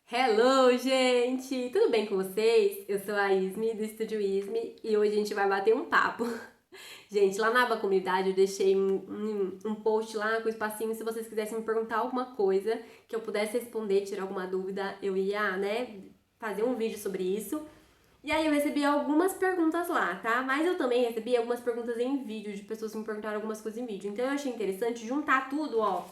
Hello, gente! Tudo bem com vocês? Eu sou a Ismi, do Estúdio Ismi, e hoje a gente vai bater um papo. Gente, lá na aba comunidade eu deixei um post lá com espacinho, se vocês quisessem me perguntar alguma coisa que eu pudesse responder, tirar alguma dúvida, eu ia, fazer um vídeo sobre isso. E aí eu recebi algumas perguntas lá, tá? Mas eu também recebi algumas perguntas em vídeo, de pessoas que me perguntaram algumas coisas em vídeo. Então eu achei interessante juntar tudo, ó,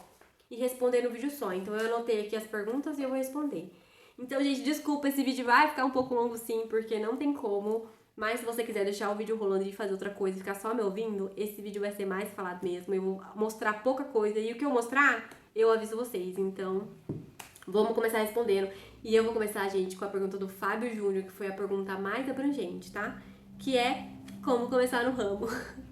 e responder no vídeo só. Então eu anotei aqui as perguntas e eu vou responder. Então, gente, desculpa, esse vídeo vai ficar um pouco longo sim, porque não tem como. Mas se você quiser deixar o vídeo rolando e fazer outra coisa e ficar só me ouvindo, esse vídeo vai ser mais falado mesmo. Eu vou mostrar pouca coisa e o que eu mostrar, eu aviso vocês. Então, vamos começar respondendo. E eu vou começar, gente, com a pergunta do Fábio Júnior, que foi a pergunta mais abrangente, tá? Que é como começar no ramo.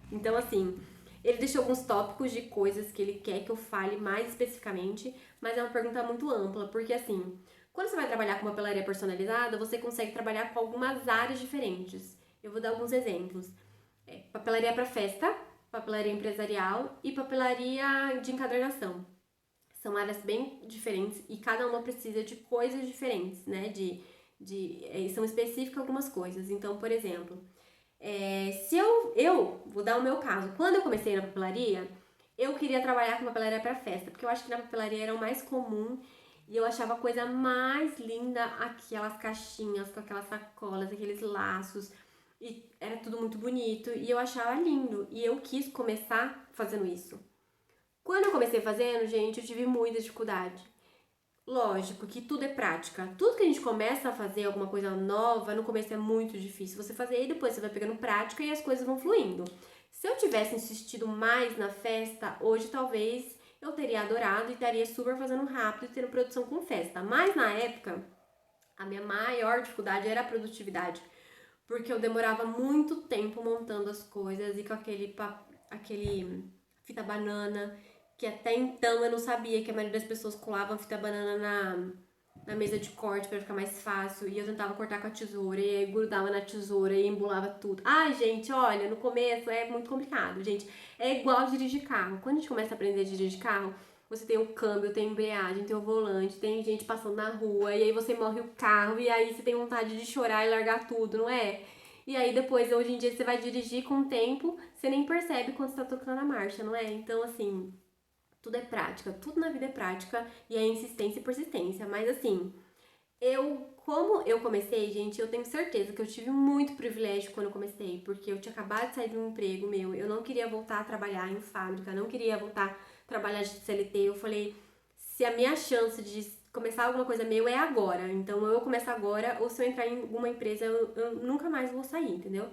Então, assim, ele deixou alguns tópicos de coisas que ele quer que eu fale mais especificamente, mas é uma pergunta muito ampla, porque assim, quando você vai trabalhar com uma papelaria personalizada, você consegue trabalhar com algumas áreas diferentes. Eu vou dar alguns exemplos. Papelaria para festa, papelaria empresarial e papelaria de encadernação. São áreas bem diferentes e cada uma precisa de coisas diferentes, né? São específicas algumas coisas. Então, por exemplo, se eu vou dar o meu caso, quando eu comecei na papelaria, eu queria trabalhar com papelaria para festa, porque eu acho que na papelaria era o mais comum e eu achava a coisa mais linda aquelas caixinhas com aquelas sacolas, aqueles laços, e era tudo muito bonito e eu achava lindo e eu quis começar fazendo isso. Quando eu comecei fazendo, gente, eu tive muita dificuldade. Lógico que tudo é prática. Tudo que a gente começa a fazer, alguma coisa nova, no começo é muito difícil você fazer e depois você vai pegando prática e as coisas vão fluindo. Se eu tivesse insistido mais na festa, hoje talvez eu teria adorado e estaria super fazendo rápido e tendo produção com festa. Mas na época, a minha maior dificuldade era a produtividade, porque eu demorava muito tempo montando as coisas e com aquele fita banana, que até então eu não sabia que a maioria das pessoas colavam fita banana na mesa de corte para ficar mais fácil, e eu tentava cortar com a tesoura, e aí grudava na tesoura e embolava tudo. Ai, gente, olha, no começo é muito complicado, gente. É igual dirigir carro. Quando a gente começa a aprender a dirigir carro, você tem o câmbio, tem a embreagem, tem o volante, tem gente passando na rua, e aí você morre o carro, e aí você tem vontade de chorar e largar tudo, não é? E aí depois, hoje em dia, você vai dirigir com o tempo, você nem percebe quando você tá tocando a marcha, não é? Então, assim, tudo é prática, tudo na vida é prática e é insistência e persistência. Mas assim, como eu comecei, gente, eu tenho certeza que eu tive muito privilégio quando eu comecei, porque eu tinha acabado de sair de um emprego meu, eu não queria voltar a trabalhar em fábrica, não queria voltar a trabalhar de CLT. Eu falei, se a minha chance de começar alguma coisa meu é agora, então eu começo agora, ou se eu entrar em alguma empresa, eu nunca mais vou sair, entendeu?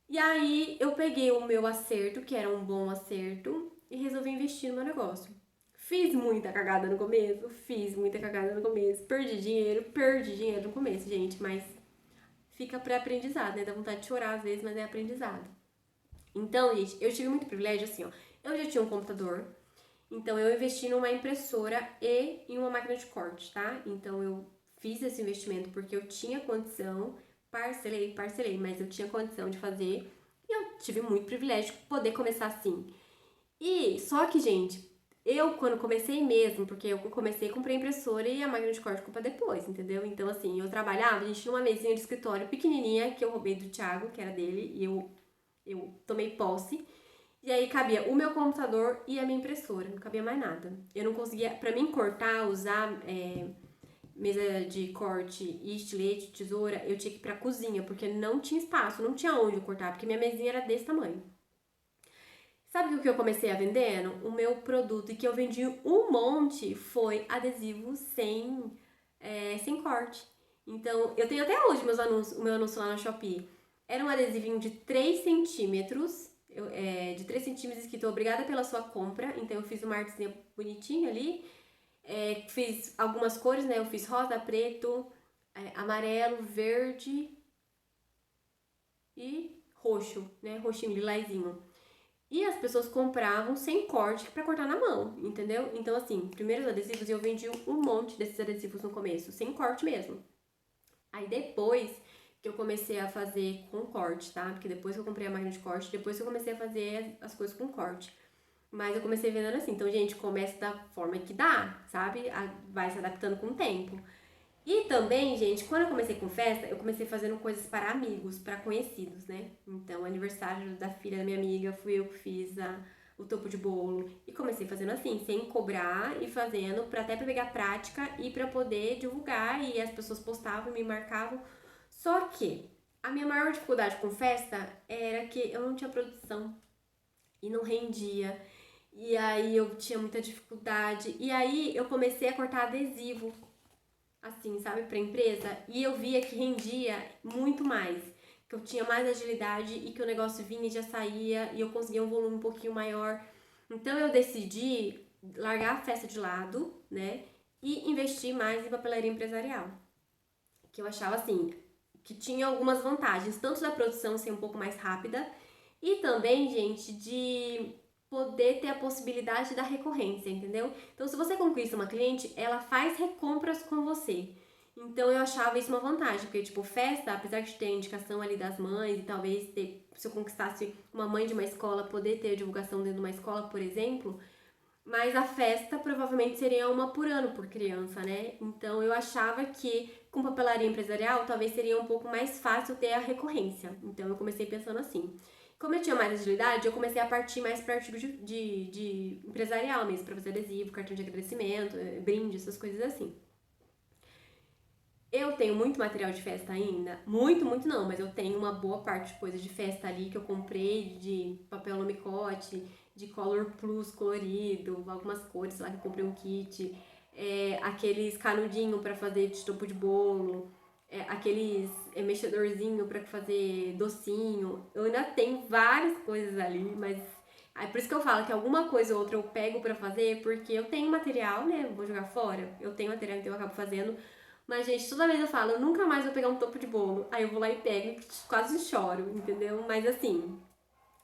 E aí eu peguei o meu acerto, que era um bom acerto, e resolvi investir no meu negócio. Fiz muita cagada no começo, fiz muita cagada no começo, perdi dinheiro no começo, gente, mas fica pra aprendizado, né? Dá vontade de chorar às vezes, mas é aprendizado. Então, gente, eu tive muito privilégio, assim, ó. Eu já tinha um computador, então eu investi numa impressora e em uma máquina de corte, tá? Então eu fiz esse investimento porque eu tinha condição, parcelei, mas eu tinha condição de fazer e eu tive muito privilégio de poder começar assim. E só que, gente, eu quando comecei mesmo, porque eu comecei, comprei a impressora e a máquina de corte compra depois, entendeu? Então, assim, eu trabalhava, gente, numa mesinha de escritório pequenininha que eu roubei do Thiago, que era dele, e eu tomei posse. E aí cabia o meu computador e a minha impressora, não cabia mais nada. Eu não conseguia, pra mim cortar, usar mesa de corte e estilete, tesoura, eu tinha que ir pra cozinha, porque não tinha espaço, não tinha onde eu cortar, porque minha mesinha era desse tamanho. Sabe o que eu comecei a vendendo? O meu produto e que eu vendi um monte foi adesivo sem corte. Então, eu tenho até hoje o meu anúncio lá na Shopee. Era um adesivinho de 3 centímetros, de 3 centímetros escrito obrigada pela sua compra. Então, eu fiz uma artezinha bonitinha ali. Fiz algumas cores, né? Eu fiz rosa, preto, amarelo, verde e roxo, né? Roxinho, lilazinho. E as pessoas compravam sem corte pra cortar na mão, entendeu? Então, assim, primeiros adesivos eu vendi um monte desses adesivos no começo, sem corte mesmo. Aí depois que eu comecei a fazer com corte, tá? Porque depois que eu comprei a máquina de corte, depois que eu comecei a fazer as coisas com corte. Mas eu comecei vendendo assim. Então, gente, começa da forma que dá, sabe? Vai se adaptando com o tempo. E também, gente, quando eu comecei com festa, eu comecei fazendo coisas para amigos, para conhecidos, né? Então, aniversário da filha da minha amiga, fui eu que fiz o topo de bolo. E comecei fazendo assim, sem cobrar e fazendo até pra pegar prática e pra poder divulgar. E as pessoas postavam, me marcavam. Só que a minha maior dificuldade com festa era que eu não tinha produção e não rendia. E aí eu tinha muita dificuldade. E aí eu comecei a cortar adesivo, assim, sabe, pra empresa. E eu via que rendia muito mais. Que eu tinha mais agilidade e que o negócio vinha e já saía e eu conseguia um volume um pouquinho maior. Então eu decidi largar a festa de lado, né? E investir mais em papelaria empresarial. Que eu achava assim, que tinha algumas vantagens, tanto da produção ser um pouco mais rápida e também, gente, de poder ter a possibilidade da recorrência, entendeu? Então, se você conquista uma cliente, ela faz recompras com você. Então, eu achava isso uma vantagem, porque, tipo, festa, apesar de ter a indicação ali das mães e talvez ter, se eu conquistasse uma mãe de uma escola, poder ter a divulgação dentro de uma escola, por exemplo, mas a festa provavelmente seria uma por ano por criança, né? Então eu achava que com papelaria empresarial talvez seria um pouco mais fácil ter a recorrência. Então eu comecei pensando assim. Como eu tinha mais agilidade, eu comecei a partir mais para artigo de empresarial mesmo, para fazer adesivo, cartão de agradecimento, brinde, essas coisas assim. Eu tenho muito material de festa ainda. Muito, muito não, mas eu tenho uma boa parte de coisa de festa ali que eu comprei de papel lomicote, de color plus colorido, algumas cores lá que eu comprei um kit, aqueles canudinhos para fazer de topo de bolo, aqueles mexedorzinho para fazer docinho. Eu ainda tenho várias coisas ali, mas aí por isso que eu falo que alguma coisa ou outra eu pego para fazer, porque eu tenho material, né? Vou jogar fora. Eu tenho material, então eu acabo fazendo. Mas, gente, toda vez eu falo, eu nunca mais vou pegar um topo de bolo. Aí eu vou lá e pego e quase choro, entendeu? Mas assim,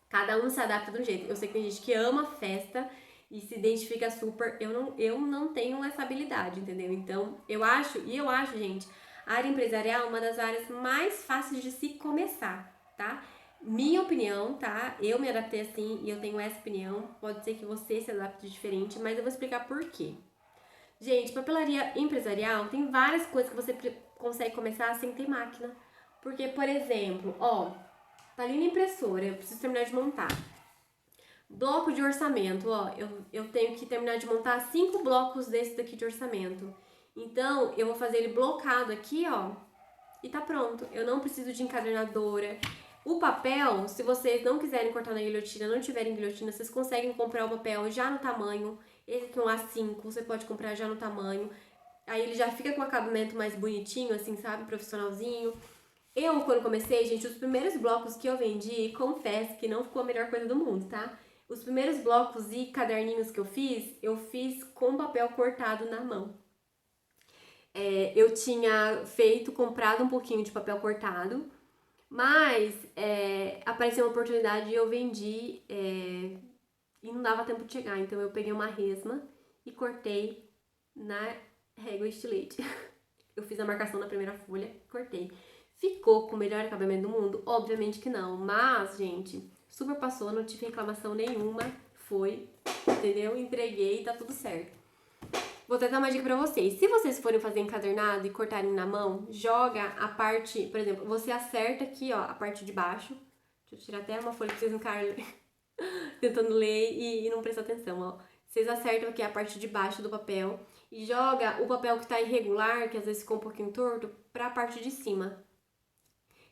cada um se adapta de um jeito. Eu sei que tem gente que ama festa e se identifica super. Eu não tenho essa habilidade, entendeu? Então, eu acho, gente, a área empresarial é uma das áreas mais fáceis de se começar, tá? Minha opinião, tá? Eu me adaptei assim e eu tenho essa opinião. Pode ser que você se adapte diferente, mas eu vou explicar por quê. Gente, papelaria empresarial tem várias coisas que você consegue começar sem ter máquina. Porque, por exemplo, ó, tá ali na impressora, eu preciso terminar de montar. Bloco de orçamento, ó, eu tenho que terminar de montar 5 blocos desse daqui de orçamento. Então, eu vou fazer ele blocado aqui, ó, e tá pronto. Eu não preciso de encadernadora. O papel, se vocês não quiserem cortar na guilhotina, não tiverem guilhotina, vocês conseguem comprar o papel já no tamanho. Esse aqui é um A5, você pode comprar já no tamanho. Aí ele já fica com um acabamento mais bonitinho, assim, sabe? Profissionalzinho. Eu, quando comecei, gente, os primeiros blocos que eu vendi, confesso que não ficou a melhor coisa do mundo, tá? Os primeiros blocos e caderninhos que eu fiz com papel cortado na mão. Eu tinha comprado um pouquinho de papel cortado, mas apareceu uma oportunidade e eu vendi e não dava tempo de chegar. Então eu peguei uma resma e cortei na régua estilete. Eu fiz a marcação na primeira folha, cortei. Ficou com o melhor acabamento do mundo? Obviamente que não. Mas, gente, super passou, não tive reclamação nenhuma. Foi, entendeu? Entreguei e tá tudo certo. Vou tentar uma dica pra vocês. Se vocês forem fazer encadernado e cortarem na mão, joga a parte, por exemplo, você acerta aqui, ó, a parte de baixo. Deixa eu tirar até uma folha pra vocês não ficarem tentando ler e não prestar atenção, ó. Vocês acertam aqui a parte de baixo do papel e joga o papel que tá irregular, que às vezes ficou um pouquinho torto, pra parte de cima.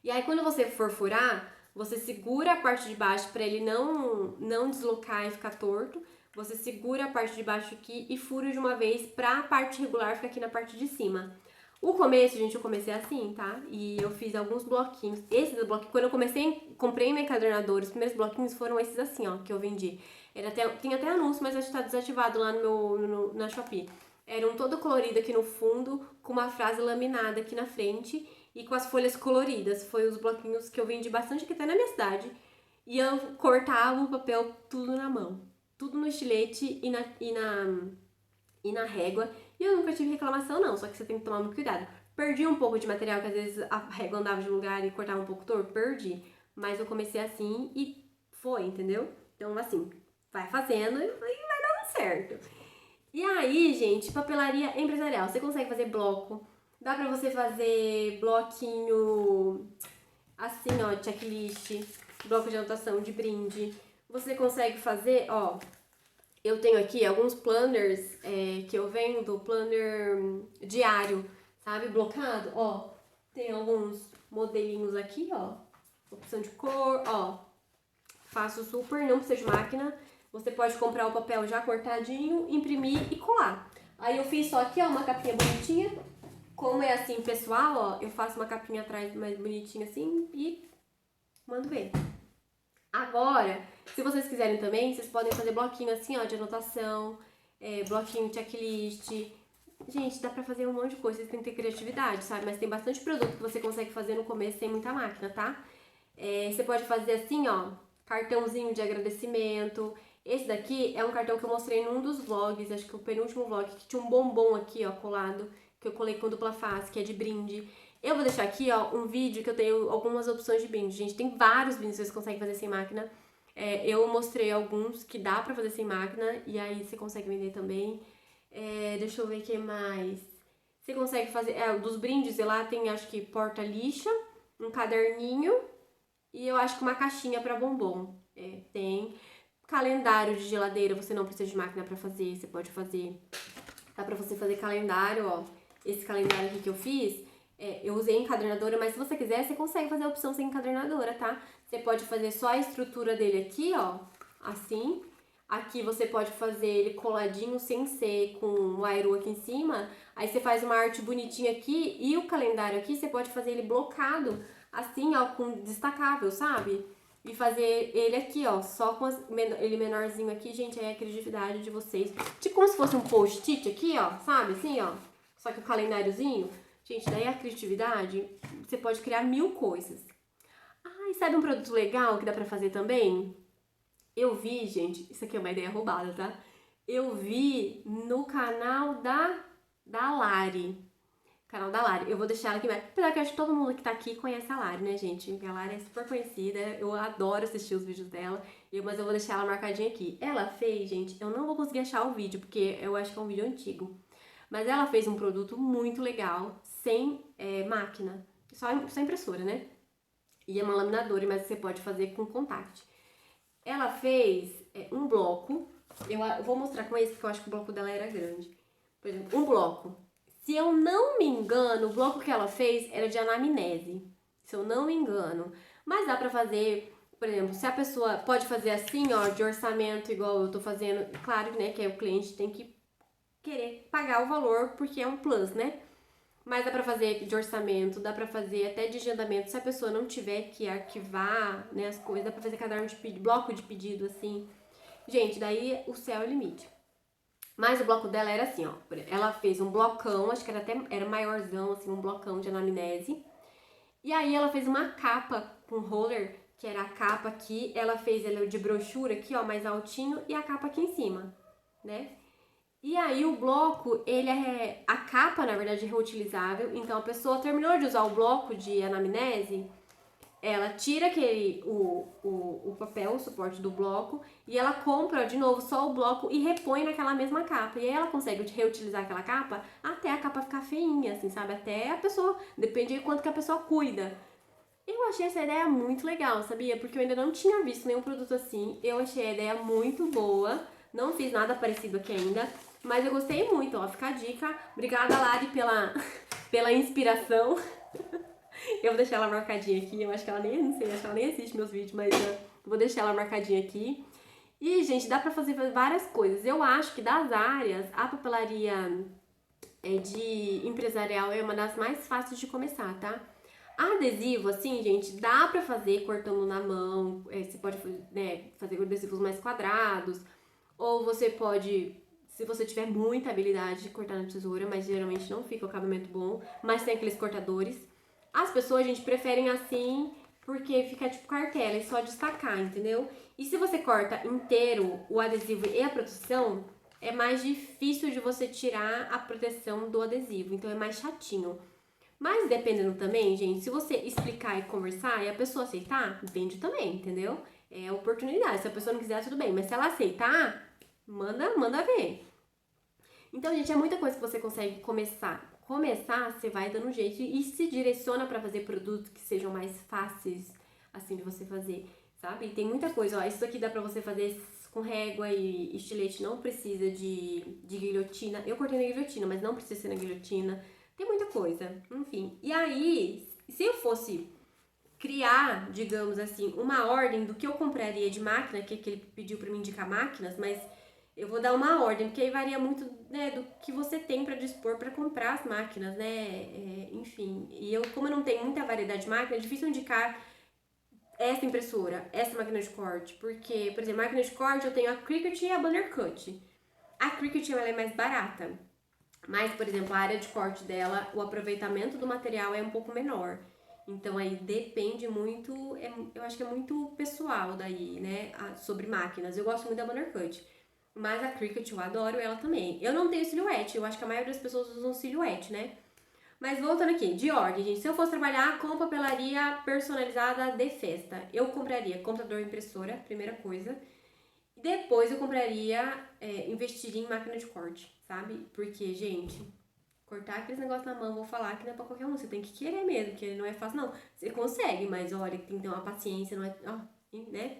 E aí quando você for furar, você segura a parte de baixo para ele não deslocar e ficar torto. Você segura a parte de baixo aqui e fura de uma vez pra parte regular ficar aqui na parte de cima. O começo, gente, eu comecei assim, tá? E eu fiz alguns bloquinhos. Esses bloquinhos, quando eu comecei, comprei meu encadernador, os primeiros bloquinhos foram esses assim, ó, que eu vendi. Tem até anúncio, mas acho que tá desativado lá na Shopee. Eram todo colorido aqui no fundo, com uma frase laminada aqui na frente e com as folhas coloridas. Foi os bloquinhos que eu vendi bastante aqui até na minha cidade. E eu cortava o papel tudo na mão. Tudo no estilete e na régua. E eu nunca tive reclamação não, só que você tem que tomar muito cuidado. Perdi um pouco de material, que às vezes a régua andava de lugar e cortava um pouco torto, perdi. Mas eu comecei assim e foi, entendeu? Então assim, vai fazendo e vai dando certo. E aí, gente, papelaria empresarial. Você consegue fazer bloco, Dá pra você fazer bloquinho assim, ó, checklist, bloco de anotação de brinde. Você consegue fazer, ó, eu tenho aqui alguns planners que eu vendo, planner diário, sabe, blocado, ó. Tem alguns modelinhos aqui, ó, opção de cor, ó. Faço super, não precisa de máquina. Você pode comprar o papel já cortadinho, imprimir e colar. Aí eu fiz só aqui, ó, uma capinha bonitinha. Como é assim, pessoal, ó, eu faço uma capinha atrás mais bonitinha assim e mando ver. Agora, se vocês quiserem também, vocês podem fazer bloquinho assim, ó, de anotação, bloquinho checklist. Gente, dá pra fazer um monte de coisa, vocês têm que ter criatividade, sabe? Mas tem bastante produto que você consegue fazer no começo sem muita máquina, tá? Você pode fazer assim, ó, cartãozinho de agradecimento. Esse daqui é um cartão que eu mostrei num dos vlogs, acho que o penúltimo vlog, que tinha um bombom aqui, ó, colado, que eu colei com dupla face, que é de brinde. Eu vou deixar aqui, ó, um vídeo que eu tenho algumas opções de brinde. Gente, tem vários brindes que vocês conseguem fazer sem máquina. Eu mostrei alguns que dá pra fazer sem máquina, e aí você consegue vender também. Deixa eu ver o que mais. Você consegue fazer, dos brindes, lá tem, acho que porta-lixa, um caderninho, e eu acho que uma caixinha pra bombom. Tem calendário de geladeira, você não precisa de máquina pra fazer, você pode fazer. Dá pra você fazer calendário, ó. Esse calendário aqui que eu fiz, eu usei encadernadora, mas se você quiser, você consegue fazer a opção sem encadernadora, tá? Você pode fazer só a estrutura dele aqui, ó, assim. Aqui você pode fazer ele coladinho sem ser com o aero aqui em cima. Aí você faz uma arte bonitinha aqui e o calendário aqui você pode fazer ele blocado, assim, ó, com destacável, sabe? E fazer ele aqui, ó, só com ele menorzinho aqui, gente, aí é a criatividade de vocês. Tipo como se fosse um post-it aqui, ó, sabe? Assim, ó. Só que o calendáriozinho. Gente, daí a criatividade, você pode criar 1000 coisas. Ah, e sabe um produto legal que dá pra fazer também? Eu vi, gente, isso aqui é uma ideia roubada, tá? Eu vi no canal da Lari. Canal da Lari. Eu vou deixar ela aqui embaixo. Apesar que eu acho que todo mundo que tá aqui conhece a Lari, né, gente? A Lari é super conhecida. Eu adoro assistir os vídeos dela. Mas eu vou deixar ela marcadinha aqui. Ela fez, gente, eu não vou conseguir achar o vídeo, porque eu acho que é um vídeo antigo. Mas ela fez um produto muito legal, sem máquina. Só impressora, né? E é uma laminadora, mas você pode fazer com contact. Ela fez um bloco. Eu vou mostrar com esse, porque eu acho que o bloco dela era grande. Por exemplo, um bloco. Se eu não me engano, o bloco que ela fez era de anamnese. Se eu não me engano. Mas dá pra fazer, por exemplo, se a pessoa pode fazer assim, ó, de orçamento, igual eu tô fazendo. Claro, né, que o cliente tem que querer pagar o valor, porque é um plus, né? Mas dá pra fazer de orçamento, dá pra fazer até de agendamento. Se a pessoa não tiver que arquivar, né, as coisas, dá pra fazer caderno de pedido, bloco de pedido, assim. Gente, daí o céu é o limite. Mas o bloco dela era assim, ó. Ela fez um blocão, acho que era maiorzão, assim, um blocão de anamnese. E aí ela fez uma capa com roller, que era a capa aqui. Ela fez ela de brochura aqui, ó, mais altinho, e a capa aqui em cima, né? E aí o bloco, a capa, na verdade, é reutilizável. Então a pessoa terminou de usar o bloco de anamnese, ela tira o papel, o suporte do bloco, e ela compra de novo só o bloco e repõe naquela mesma capa. E aí ela consegue reutilizar aquela capa até a capa ficar feinha, assim, sabe? Até a pessoa, depende de quanto que a pessoa cuida. Eu achei essa ideia muito legal, sabia? Porque eu ainda não tinha visto nenhum produto assim. Eu achei a ideia muito boa. Não fiz nada parecido aqui ainda, mas eu gostei muito, ó. Fica a dica. Obrigada, Lari, pela inspiração. Eu vou deixar ela marcadinha aqui. Eu acho que ela nem, não sei, acho que ela nem assiste meus vídeos, mas eu vou deixar ela marcadinha aqui. E, gente, dá pra fazer várias coisas. Eu acho que das áreas, a papelaria de empresarial é uma das mais fáceis de começar, tá? Adesivo, assim, gente, dá pra fazer cortando na mão. Você pode, né, fazer adesivos mais quadrados. Ou você pode, se você tiver muita habilidade de cortar na tesoura, mas geralmente não fica o acabamento bom. Mas tem aqueles cortadores. As pessoas, gente, preferem assim porque fica tipo cartela e só destacar, entendeu? E se você corta inteiro o adesivo e a proteção, é mais difícil de você tirar a proteção do adesivo. Então é mais chatinho. Mas dependendo também, gente, se você explicar e conversar e a pessoa aceitar, vende também, entendeu? É oportunidade. Se a pessoa não quiser, tudo bem. Mas se ela aceitar, manda ver. Então, gente, é muita coisa que você consegue começar começar, você vai dando um jeito e se direciona pra fazer produtos que sejam mais fáceis, assim, de você fazer, sabe? E tem muita coisa, ó, isso aqui dá pra você fazer com régua e estilete, não precisa de guilhotina. Eu cortei na guilhotina, mas não precisa ser na guilhotina. Tem muita coisa, enfim. E aí, se eu fosse criar, digamos assim, uma ordem do que eu compraria de máquina, que ele pediu pra me indicar máquinas, mas eu vou dar uma ordem, porque aí varia muito, né, do que você tem pra dispor pra comprar as máquinas, né, enfim. E eu, como eu não tenho muita variedade de máquina, é difícil indicar essa impressora, essa máquina de corte, porque, por exemplo, máquina de corte eu tenho a Cricut e a Bannercut. A Cricut ela é mais barata, mas, por exemplo, a área de corte dela, o aproveitamento do material é um pouco menor. Então aí depende muito, eu acho que é muito pessoal daí, né, sobre máquinas. Eu gosto muito da Bannercut, mas a Cricut eu adoro ela também. Eu não tenho silhuete, eu acho que a maioria das pessoas usam silhuete, né? Mas voltando aqui, de ordem, gente. Se eu fosse trabalhar com papelaria personalizada de festa, eu compraria computador e impressora, primeira coisa. Depois eu compraria, investiria em máquina de corte, sabe? Porque, gente, cortar aqueles negócios na mão, vou falar que não é pra qualquer um. Você tem que querer mesmo, porque não é fácil, não. Você consegue, mas olha, tem que ter uma paciência, não é. Ó, né?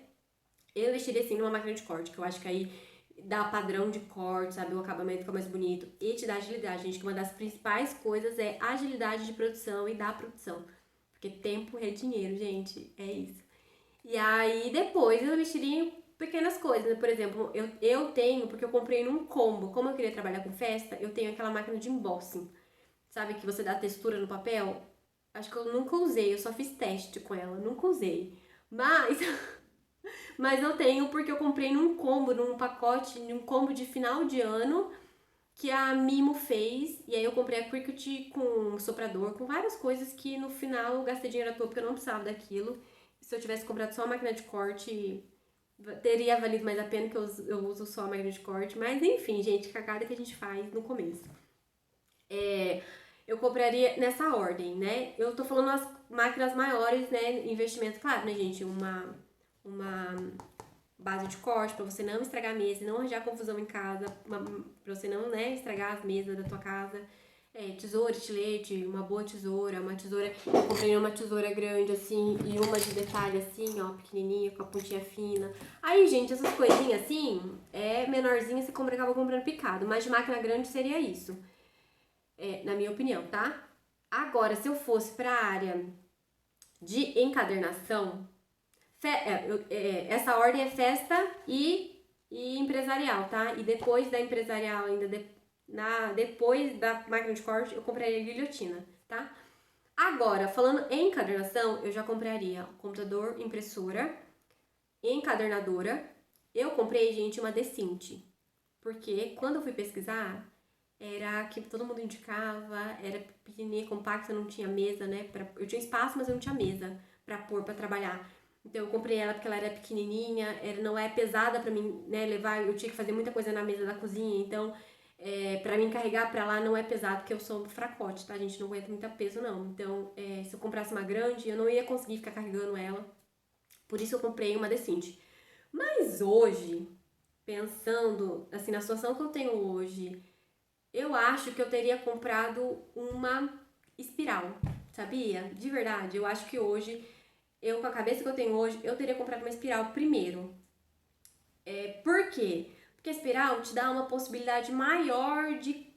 Eu investiria sim numa máquina de corte, que eu acho que aí dá padrão de corte, sabe? O acabamento fica mais bonito e te dá agilidade, gente. Que uma das principais coisas é agilidade de produção e da produção. Porque tempo é dinheiro, gente. É isso. E aí depois eu investiria em pequenas coisas, né? Por exemplo, eu tenho, porque eu comprei num combo. Como eu queria trabalhar com festa, eu tenho aquela máquina de embossing. Sabe que você dá textura no papel? Acho que eu nunca usei, eu só fiz teste com ela, nunca usei. Mas Mas eu tenho porque eu comprei num combo, num pacote, num combo de final de ano que a Mimo fez. E aí eu comprei a Cricut com soprador, com várias coisas que no final eu gastei dinheiro à toa porque eu não precisava daquilo. Se eu tivesse comprado só a máquina de corte, teria valido mais a pena que eu uso só a máquina de corte. Mas enfim, gente, cagada que a gente faz no começo. Eu compraria nessa ordem, né? Eu tô falando as máquinas maiores, né? Investimento, claro, né, gente? Uma base de corte para você não estragar a mesa e não arranjar confusão em casa, para você não, né, estragar as mesas da tua casa. Tesoura, estilete, uma boa tesoura, uma tesoura. Eu comprei uma tesoura grande assim e uma de detalhe assim, ó, pequenininha, com a pontinha fina. Aí, gente, essas coisinhas assim, menorzinha, você acaba comprando picado, mas de máquina grande seria isso, na minha opinião, tá? Agora, se eu fosse para a área de encadernação, essa ordem é festa e empresarial, tá? E depois da empresarial, ainda depois da máquina de corte, eu compraria guilhotina, tá? Agora, falando em encadernação, eu já compraria computador, impressora, encadernadora. Eu comprei, gente, uma Decinte, porque quando eu fui pesquisar, era que todo mundo indicava, era pequenininha, compacta, não tinha mesa, né? Eu tinha espaço, mas eu não tinha mesa pra pôr, pra trabalhar. Então eu comprei ela porque ela era pequenininha, não é pesada pra mim, né, levar, eu tinha que fazer muita coisa na mesa da cozinha, então pra mim carregar pra lá não é pesado, porque eu sou fracote, tá, gente? Não aguenta muito peso, não. Então, se eu comprasse uma grande, eu não ia conseguir ficar carregando ela. Por isso eu comprei uma Decinte. Mas hoje, pensando, assim, na situação que eu tenho hoje, eu acho que eu teria comprado uma espiral, sabia? De verdade, eu acho que hoje, com a cabeça que eu tenho hoje, eu teria comprado uma espiral primeiro. Por quê? Porque a espiral te dá uma possibilidade maior de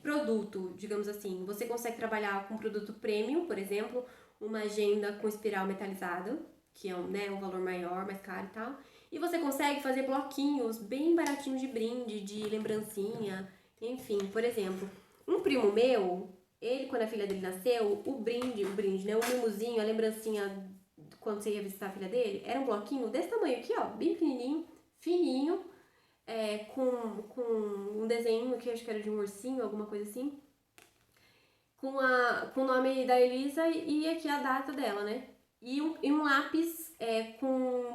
produto, digamos assim. Você consegue trabalhar com produto premium, por exemplo, uma agenda com espiral metalizada, que é um valor maior, mais caro e tal. E você consegue fazer bloquinhos bem baratinhos de brinde, de lembrancinha, enfim, por exemplo. Um primo meu, ele, quando a filha dele nasceu, o brinde, né, o mimosinho, a lembrancinha, quando você ia visitar a filha dele, era um bloquinho desse tamanho aqui, ó, bem pequenininho, fininho, com um desenho que eu acho que era de um ursinho, alguma coisa assim, com o nome da Elisa e aqui a data dela, né? E um lápis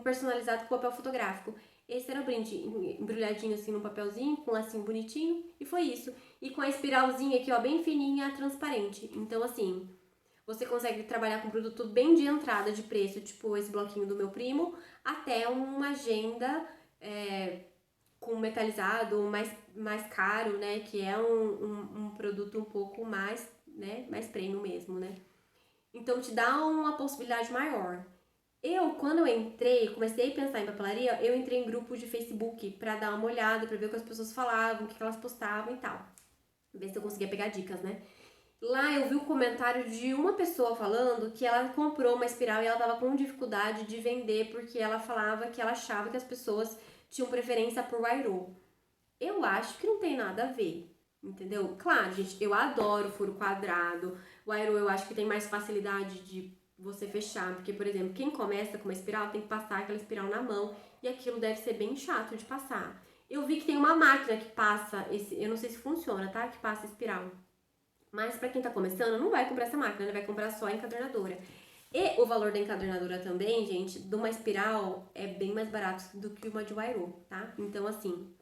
personalizado com papel fotográfico. Esse era o brinde, embrulhadinho assim no papelzinho, com um lacinho bonitinho, e foi isso. E com a espiralzinha aqui, ó, bem fininha, transparente. Então, assim, você consegue trabalhar com produto bem de entrada de preço, tipo esse bloquinho do meu primo, até uma agenda com metalizado, mais caro, né? Que é um produto um pouco mais, né? Mais premium mesmo, né? Então te dá uma possibilidade maior. Quando eu entrei, comecei a pensar em papelaria, eu entrei em grupo de Facebook pra dar uma olhada, pra ver o que as pessoas falavam, o que elas postavam e tal. Ver se eu conseguia pegar dicas, né? Lá eu vi um comentário de uma pessoa falando que ela comprou uma espiral e ela tava com dificuldade de vender porque ela falava que ela achava que as pessoas tinham preferência por Wairo. Eu acho que não tem nada a ver, entendeu? Claro, gente, eu adoro furo quadrado. O Aero eu acho que tem mais facilidade de você fechar, porque, por exemplo, quem começa com uma espiral tem que passar aquela espiral na mão e aquilo deve ser bem chato de passar. Eu vi que tem uma máquina que passa eu não sei se funciona, tá? Que passa espiral. Mas pra quem tá começando, não vai comprar essa máquina, né? Vai comprar só a encadernadora. E o valor da encadernadora também, gente, de uma espiral é bem mais barato do que uma de Wairo, tá? Então, assim,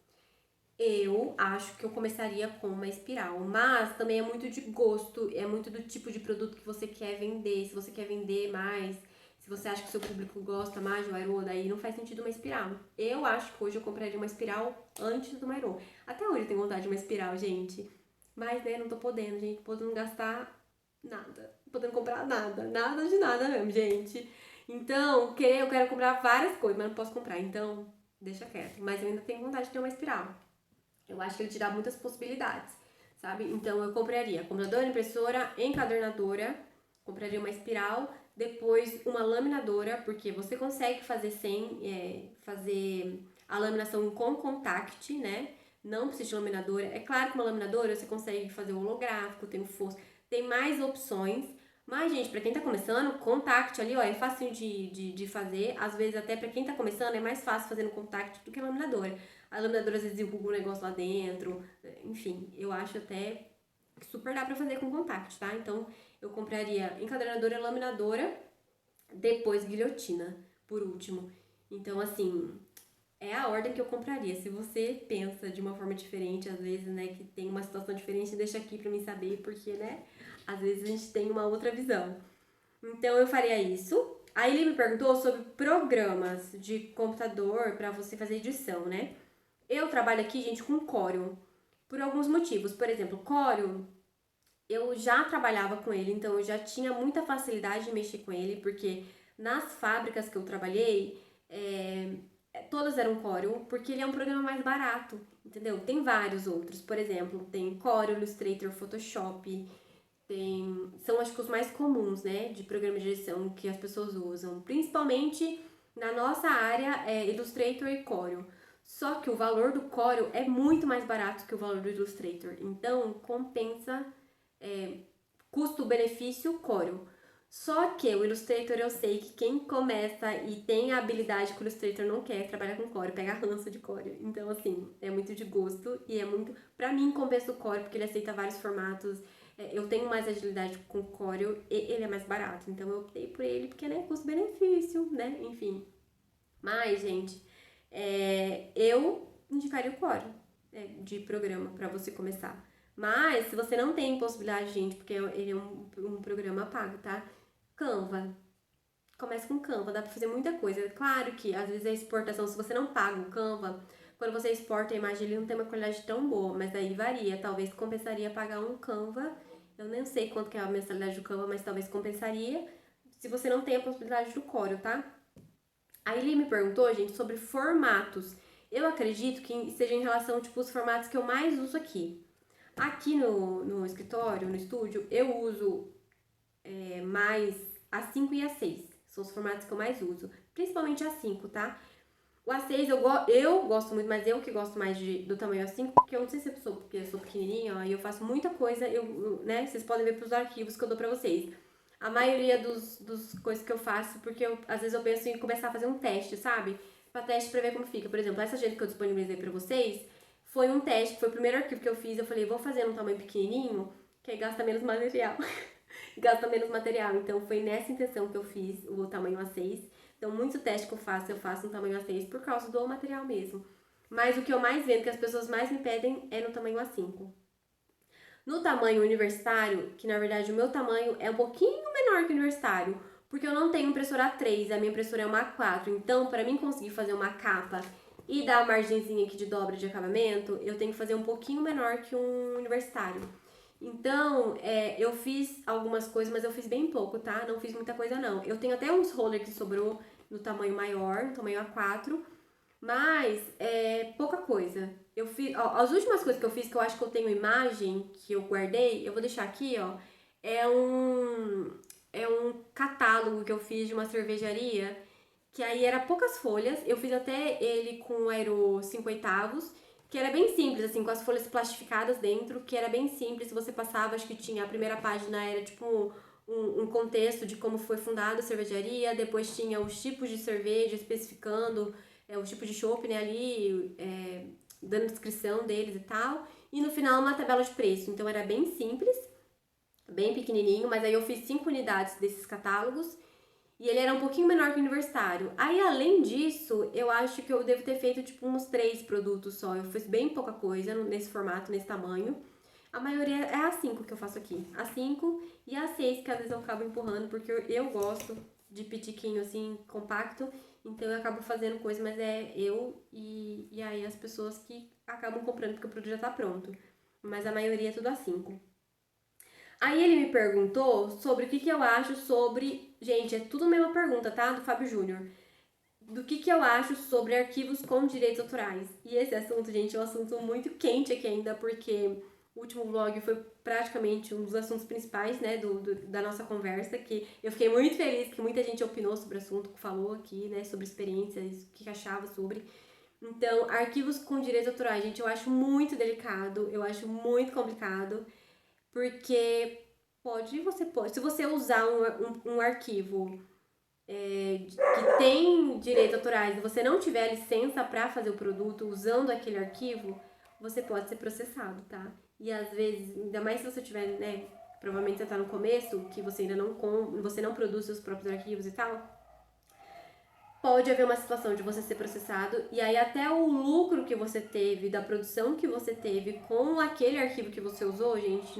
eu acho que eu começaria com uma espiral, mas também é muito de gosto, é muito do tipo de produto que você quer vender, se você quer vender mais, se você acha que o seu público gosta mais de Aero, daí não faz sentido uma espiral. Eu acho que hoje eu compraria uma espiral antes do Aero. Até hoje eu tenho vontade de uma espiral, gente, mas né, não tô podendo, gente, podendo gastar nada, não podendo comprar nada de nada mesmo, gente. Então, eu quero comprar várias coisas, mas não posso comprar, então deixa quieto. Mas eu ainda tenho vontade de ter uma espiral. Eu acho que ele te dá muitas possibilidades, sabe? Então eu compraria computador, impressora, encadernadora, compraria uma espiral, depois uma laminadora, porque você consegue fazer fazer a laminação com contact, né? Não precisa de laminadora. É claro que uma laminadora você consegue fazer o holográfico, tem o fosco, tem mais opções. Mas, gente, pra quem tá começando, contact ali, ó, é fácil de fazer. Às vezes, até pra quem tá começando, é mais fácil fazer no contact do que a laminadora. A laminadora às vezes derruba o negócio lá dentro. Enfim, eu acho até que super dá pra fazer com contact, tá? Então, eu compraria encadernadora, laminadora, depois guilhotina, por último. Então, assim, é a ordem que eu compraria. Se você pensa de uma forma diferente, às vezes, né, que tem uma situação diferente, deixa aqui pra mim saber, porque, né, às vezes a gente tem uma outra visão. Então, eu faria isso. Aí ele me perguntou sobre programas de computador pra você fazer edição, né? Eu trabalho aqui, gente, com Corel, por alguns motivos. Por exemplo, Corel, eu já trabalhava com ele, então eu já tinha muita facilidade de mexer com ele, porque nas fábricas que eu trabalhei, todas eram Corel, porque ele é um programa mais barato, entendeu? Tem vários outros, por exemplo, tem Corel, Illustrator, Photoshop, são acho que os mais comuns, né, de programa de edição que as pessoas usam, principalmente na nossa área, Illustrator e Corel. Só que o valor do Corel é muito mais barato que o valor do Illustrator. Então, compensa custo-benefício Corel. Só que o Illustrator eu sei que quem começa e tem a habilidade que o Illustrator não quer trabalhar com Corel, pega ranço de Corel. Então, assim, é muito de gosto e é muito... Pra mim, compensa o Corel porque ele aceita vários formatos. Eu tenho mais agilidade com o Corel e ele é mais barato. Então, eu optei por ele porque, né, custo-benefício, né? Enfim. Mas, gente... eu indicaria o Corel de programa para você começar. Mas, se você não tem possibilidade, gente, porque ele é um programa pago, tá? Canva. Comece com Canva, dá pra fazer muita coisa. Claro que, às vezes, a exportação, se você não paga o Canva, quando você exporta a imagem, ele não tem uma qualidade tão boa, mas aí varia. Talvez compensaria pagar um Canva. Eu nem sei quanto que é a mensalidade do Canva, mas talvez compensaria se você não tem a possibilidade do Corel, tá? Aí ele me perguntou, gente, sobre formatos. Eu acredito que seja em relação, tipo, os formatos que eu mais uso aqui. Aqui no escritório, no estúdio, eu uso mais A5 e A6. São os formatos que eu mais uso. Principalmente A5, tá? O A6 eu gosto muito, mas eu que gosto mais do tamanho A5, porque eu não sei se porque eu sou pequenininha, ó, e eu faço muita coisa, né? Vocês podem ver pros arquivos que eu dou pra vocês. A maioria dos coisas que eu faço, porque às vezes eu penso em começar a fazer um teste, sabe? Pra teste pra ver como fica. Por exemplo, essa agenda que eu disponibilizei pra vocês foi um teste, foi o primeiro arquivo que eu fiz. Eu falei, vou fazer num tamanho pequenininho, que aí gasta menos material. Gasta menos material. Então foi nessa intenção que eu fiz o tamanho A6. Então, muitos testes que eu faço no tamanho A6 por causa do material mesmo. Mas o que eu mais vendo, que as pessoas mais me pedem, é no tamanho A5. No tamanho universitário, que na verdade o meu tamanho é um pouquinho menor que o universitário, porque eu não tenho impressora A3, a minha impressora é uma A4. Então, para mim conseguir fazer uma capa e dá uma margenzinha aqui de dobra de acabamento, eu tenho que fazer um pouquinho menor que um universitário. Então, eu fiz algumas coisas, mas eu fiz bem pouco, tá? Não fiz muita coisa, não. Eu tenho até uns roller que sobrou no tamanho maior, no tamanho A4, mas pouca coisa. Eu fiz, ó, as últimas coisas que eu fiz, que eu acho que eu tenho imagem, que eu guardei, eu vou deixar aqui, ó. É um catálogo que eu fiz de uma cervejaria, que aí era poucas folhas. Eu fiz até ele com aero 5/8, que era bem simples, assim, com as folhas plastificadas dentro, que era bem simples. Você passava, acho que tinha a primeira página, era tipo um contexto de como foi fundada a cervejaria, depois tinha os tipos de cerveja, especificando os tipos de chopp, né, ali, dando descrição deles e tal. E no final uma tabela de preço. Então era bem simples, bem pequenininho, mas aí eu fiz 5 unidades desses catálogos e ele era um pouquinho menor que o universitário. Aí, além disso, eu acho que eu devo ter feito, tipo, uns 3 produtos só. Eu fiz bem pouca coisa nesse formato, nesse tamanho. A maioria é a 5 que eu faço aqui. A 5 e a 6, que às vezes eu acabo empurrando, porque eu gosto de pitiquinho, assim, compacto. Então, eu acabo fazendo coisa, mas é eu e aí as pessoas que acabam comprando, porque o produto já tá pronto. Mas a maioria é tudo a 5. Aí ele me perguntou sobre o que eu acho sobre. Gente, é tudo a mesma pergunta, tá? Do Fábio Júnior. Do que eu acho sobre arquivos com direitos autorais. E esse assunto, gente, é um assunto muito quente aqui ainda, porque o último vlog foi praticamente um dos assuntos principais, né, da nossa conversa, que eu fiquei muito feliz que muita gente opinou sobre o assunto, falou aqui, né, sobre experiências, o que achava sobre. Então, arquivos com direitos autorais, gente, eu acho muito delicado, eu acho muito complicado. Porque você pode, se você usar um arquivo que tem direitos autorais e você não tiver licença para fazer o produto usando aquele arquivo, você pode ser processado, tá? E às vezes, ainda mais se você tiver, né, provavelmente você tá no começo, que você ainda você não produz seus próprios arquivos e tal, pode haver uma situação de você ser processado e aí até o lucro que você teve, da produção que você teve com aquele arquivo que você usou, gente,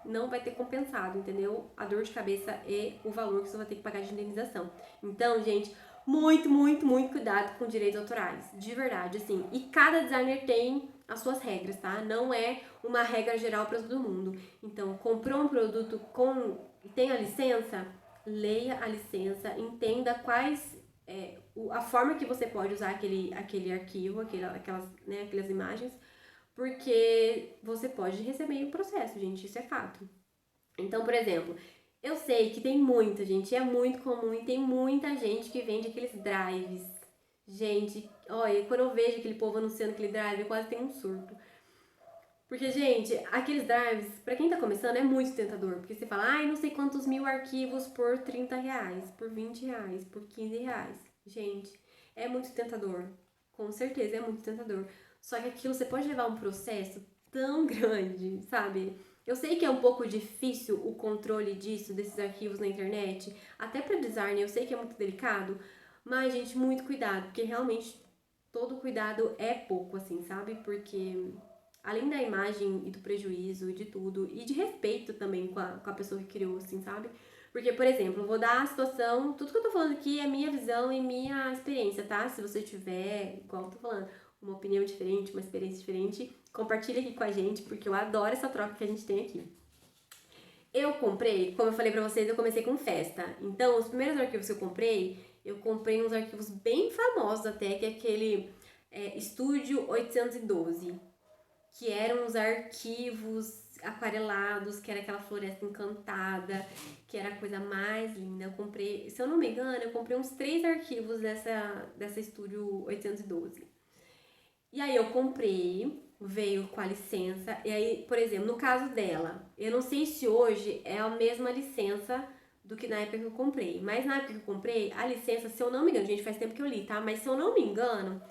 não vai ter compensado, entendeu? A dor de cabeça e o valor que você vai ter que pagar de indenização. Então, gente, muito, muito, muito cuidado com direitos autorais, de verdade, assim. E cada designer tem as suas regras, tá? Não é uma regra geral para todo mundo. Então, comprou um produto tem a licença, leia a licença, entenda a forma que você pode usar aquele arquivo, aquelas imagens, porque você pode receber um processo, gente, isso é fato. Então, por exemplo, eu sei que tem muita gente, é muito comum e tem muita gente que vende aqueles drives. Gente, olha, quando eu vejo aquele povo anunciando aquele drive, eu quase tenho um surto. Porque, gente, aqueles drives, pra quem tá começando, é muito tentador. Porque você fala, ai, não sei quantos mil arquivos por R$ 30, por R$ 20, por R$ 15. Gente, é muito tentador. Com certeza, é muito tentador. Só que aquilo você pode levar um processo tão grande, sabe? Eu sei que é um pouco difícil o controle disso, desses arquivos na internet. Até pra design, eu sei que é muito delicado. Mas, gente, muito cuidado. Porque realmente todo cuidado é pouco, assim, sabe? Porque além da imagem e do prejuízo e de tudo, e de respeito também com a pessoa que criou, assim, sabe? Porque, por exemplo, eu vou dar a situação, tudo que eu tô falando aqui é minha visão e minha experiência, tá? Se você tiver, igual eu tô falando, uma opinião diferente, uma experiência diferente, compartilha aqui com a gente, porque eu adoro essa troca que a gente tem aqui. Eu comprei, como eu falei pra vocês, eu comecei com festa. Então, os primeiros arquivos que eu comprei uns arquivos bem famosos até, que é aquele Estúdio 812, que eram os arquivos aquarelados, que era aquela floresta encantada, que era a coisa mais linda. Eu comprei, se eu não me engano, eu comprei uns 3 arquivos dessa Estúdio 812. E aí eu comprei, veio com a licença, e aí, por exemplo, no caso dela, eu não sei se hoje é a mesma licença do que na época que eu comprei, mas na época que eu comprei, a licença, se eu não me engano, gente, faz tempo que eu li, tá? Mas se eu não me engano,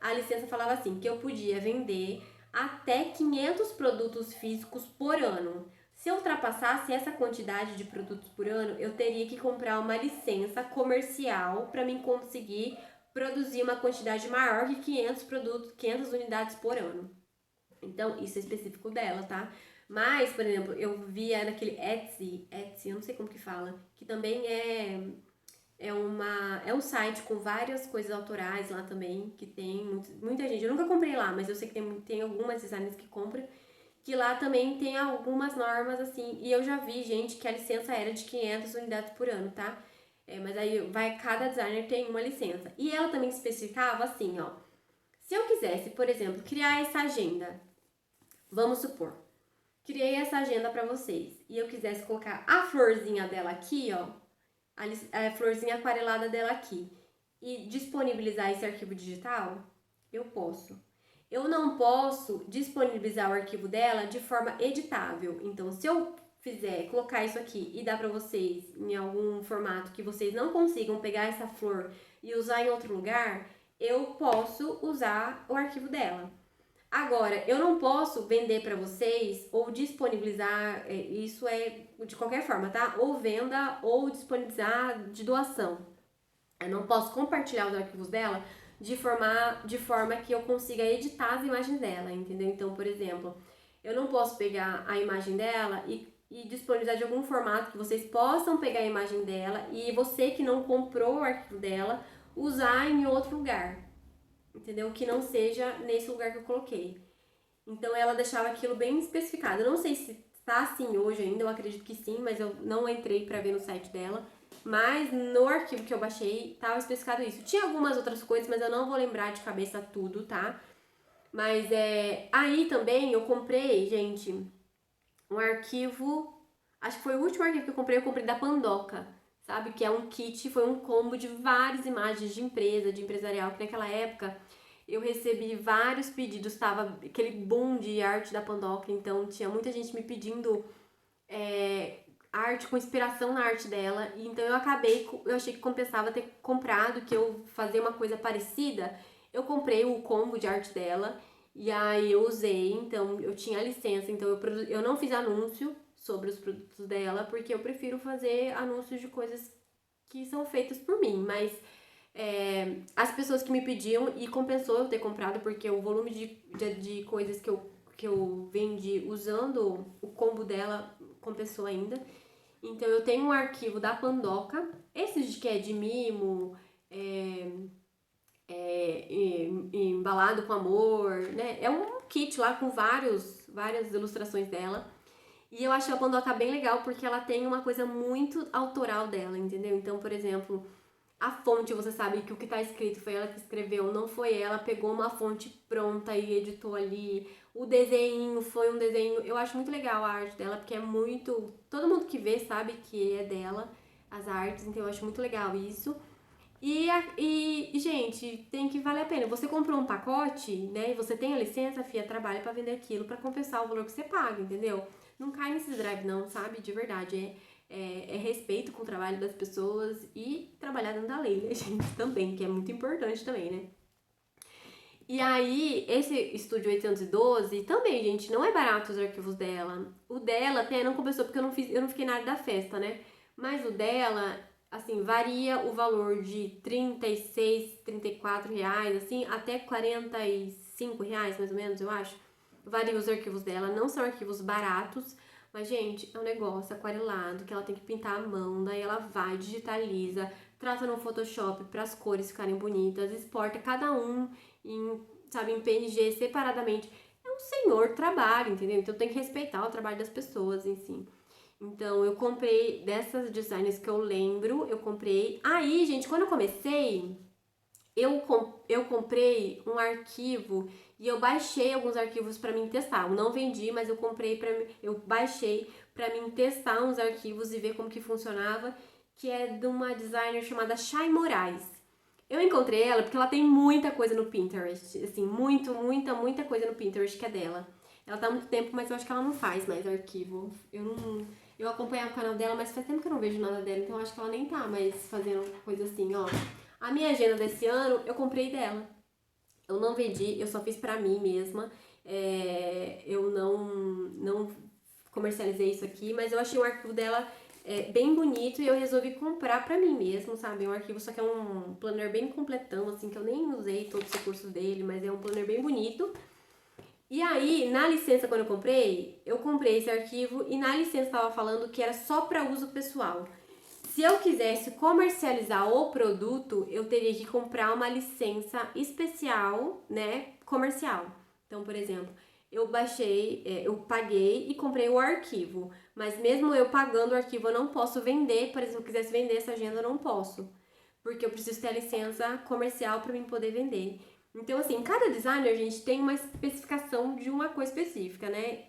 a licença falava assim, que eu podia vender até 500 produtos físicos por ano. Se eu ultrapassasse essa quantidade de produtos por ano, eu teria que comprar uma licença comercial para mim conseguir produzir uma quantidade maior que 500 produtos, 500 unidades por ano. Então, isso é específico dela, tá? Mas, por exemplo, eu via naquele Etsy, eu não sei como que fala, que também É um site com várias coisas autorais lá também, que tem muita gente. Eu nunca comprei lá, mas eu sei que tem algumas designers que compram, que lá também tem algumas normas assim. E eu já vi, gente, que a licença era de 500 unidades por ano, tá? Mas aí cada designer tem uma licença. E ela também especificava assim, ó. Se eu quisesse, por exemplo, criar essa agenda, vamos supor, criei essa agenda pra vocês e eu quisesse colocar a florzinha dela aqui, ó, a florzinha aquarelada dela aqui e disponibilizar esse arquivo digital, eu posso. Eu não posso disponibilizar o arquivo dela de forma editável. Então, se eu colocar isso aqui e dar para vocês em algum formato que vocês não consigam pegar essa flor e usar em outro lugar, eu posso usar o arquivo dela. Agora, eu não posso vender para vocês ou disponibilizar, isso é de qualquer forma, tá? Ou venda ou disponibilizar de doação. Eu não posso compartilhar os arquivos dela de forma que eu consiga editar as imagens dela, entendeu? Então, por exemplo, eu não posso pegar a imagem dela e disponibilizar de algum formato que vocês possam pegar a imagem dela e você que não comprou o arquivo dela usar em outro lugar, entendeu? Que não seja nesse lugar que eu coloquei. Então ela deixava aquilo bem especificado. Eu não sei se tá assim hoje ainda, eu acredito que sim, mas eu não entrei para ver no site dela. Mas no arquivo que eu baixei tava especificado isso. Tinha algumas outras coisas, mas eu não vou lembrar de cabeça tudo, tá? Mas aí também eu comprei, gente, um arquivo. Acho que foi o último arquivo que eu comprei da Pandoca, sabe? Que é um kit, foi um combo de várias imagens de empresa, de empresarial, que naquela época eu recebi vários pedidos, tava aquele boom de arte da Pandoca, então tinha muita gente me pedindo arte com inspiração na arte dela, e então eu achei que compensava ter comprado, que eu fazia uma coisa parecida, eu comprei o combo de arte dela, e aí eu usei, então eu tinha licença, então eu não fiz anúncio sobre os produtos dela, porque eu prefiro fazer anúncios de coisas que são feitas por mim, mas as pessoas que me pediam, e compensou eu ter comprado, porque o volume de coisas que eu vendi usando o combo dela compensou ainda. Então eu tenho um arquivo da Pandoca, esse que é de mimo, embalado com amor, né? É um kit lá com várias ilustrações dela. E eu acho a Pandoca bem legal porque ela tem uma coisa muito autoral dela, entendeu? Então, por exemplo, a fonte, você sabe que o que tá escrito foi ela que escreveu, não foi ela, pegou uma fonte pronta e editou ali. O desenho foi um desenho, eu acho muito legal a arte dela, porque é muito, todo mundo que vê sabe que é dela, as artes, então eu acho muito legal isso. Gente, tem que valer a pena. Você comprou um pacote, né, e você tem a licença, fia, trabalha pra vender aquilo pra compensar o valor que você paga, entendeu? Não cai nesses drive não, sabe? De verdade, é respeito com o trabalho das pessoas e trabalhar dentro da lei, né, gente? Também, que é muito importante também, né? E aí, esse Estúdio 812, também, gente, não é barato os arquivos dela. O dela até não compensou porque eu não fiquei na área da festa, né? Mas o dela, assim, varia o valor de 36, 34 reais, assim, até 45 reais, mais ou menos, eu acho. Varia os arquivos dela, não são arquivos baratos, mas, gente, é um negócio aquarelado que ela tem que pintar à mão, daí ela vai, digitaliza, trata no Photoshop para as cores ficarem bonitas, exporta cada um em PNG separadamente. É um senhor trabalho, entendeu? Então tem que respeitar o trabalho das pessoas, enfim. Então eu comprei dessas designs que eu lembro, eu comprei. Aí, gente, quando eu comecei, eu comprei um arquivo e eu baixei alguns arquivos para mim testar. Eu não vendi, mas eu baixei para mim testar uns arquivos e ver como que funcionava, que é de uma designer chamada Chay Moraes. Eu encontrei ela porque ela tem muita coisa no Pinterest, assim, muita coisa no Pinterest que é dela. Ela tá há muito tempo, mas eu acho que ela não faz mais arquivo. Eu acompanhava o canal dela, mas faz tempo que eu não vejo nada dela, então eu acho que ela nem tá mais fazendo coisa assim, ó. A minha agenda desse ano, eu comprei dela. Eu não vendi, eu só fiz pra mim mesma. Eu não comercializei isso aqui, mas eu achei o arquivo dela bem bonito e eu resolvi comprar pra mim mesmo, sabe? É um arquivo, só que é um planner bem completão, assim, que eu nem usei todos os recursos dele, mas é um planner bem bonito. E aí, na licença, quando eu comprei esse arquivo e na licença tava falando que era só pra uso pessoal. se eu quisesse comercializar o produto, eu teria que comprar uma licença especial, né, comercial. Então, por exemplo, eu paguei e comprei o arquivo, mas mesmo eu pagando o arquivo, eu não posso vender. Por exemplo, se eu quisesse vender essa agenda, eu não posso, porque eu preciso ter a licença comercial para mim poder vender. Então, assim, cada designer, gente, tem uma especificação de uma coisa específica, né?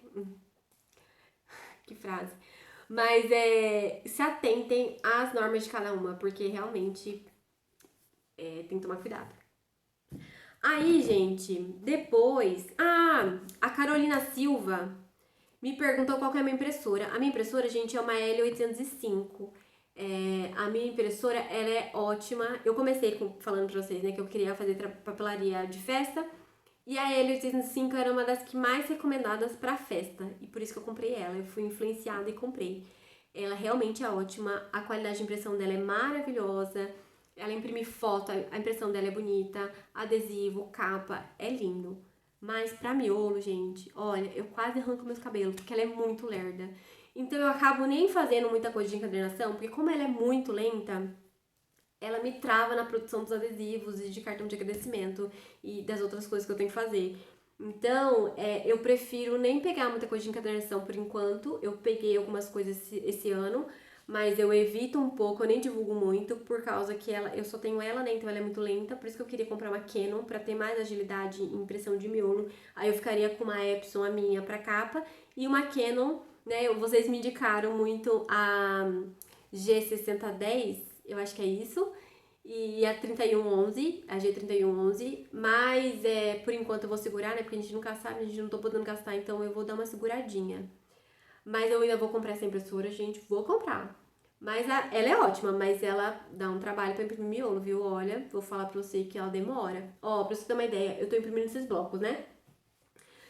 Que frase. Mas se atentem às normas de cada uma, porque realmente tem que tomar cuidado. Aí, gente, depois... a Carolina Silva me perguntou qual que é a minha impressora. A minha impressora, gente, é uma L805. A minha impressora, ela é ótima. Eu comecei falando pra vocês, né, que eu queria fazer papelaria de festa. E a L805 era uma das que mais recomendadas pra festa. E por isso que eu comprei ela. Eu fui influenciada e comprei. Ela realmente é ótima. A qualidade de impressão dela é maravilhosa. Ela imprime foto, a impressão dela é bonita. Adesivo, capa, é lindo. Mas pra miolo, gente, olha, eu quase arranco meus cabelos, porque ela é muito lerda. Então eu acabo nem fazendo muita coisa de encadernação, porque como ela é muito lenta, ela me trava na produção dos adesivos e de cartão de agradecimento e das outras coisas que eu tenho que fazer. Então, eu prefiro nem pegar muita coisa de encadernação por enquanto. Eu peguei algumas coisas esse ano, mas eu evito um pouco, eu nem divulgo muito, por causa que eu só tenho ela, né? Então ela é muito lenta, por isso que eu queria comprar uma Canon pra ter mais agilidade em impressão de miolo. Aí eu ficaria com uma Epson, a minha, pra capa, e uma Canon, né? Vocês me indicaram muito a G6010, eu acho que é isso, e a 3111, a G3111, mas por enquanto eu vou segurar, né? Porque a gente nunca sabe, a gente não tô podendo gastar, então eu vou dar uma seguradinha. Mas eu ainda vou comprar essa impressora, gente, vou comprar. Mas ela é ótima, mas ela dá um trabalho pra imprimir miolo, viu? Olha, vou falar pra você que ela demora. Ó, pra você ter uma ideia, eu tô imprimindo esses blocos, né?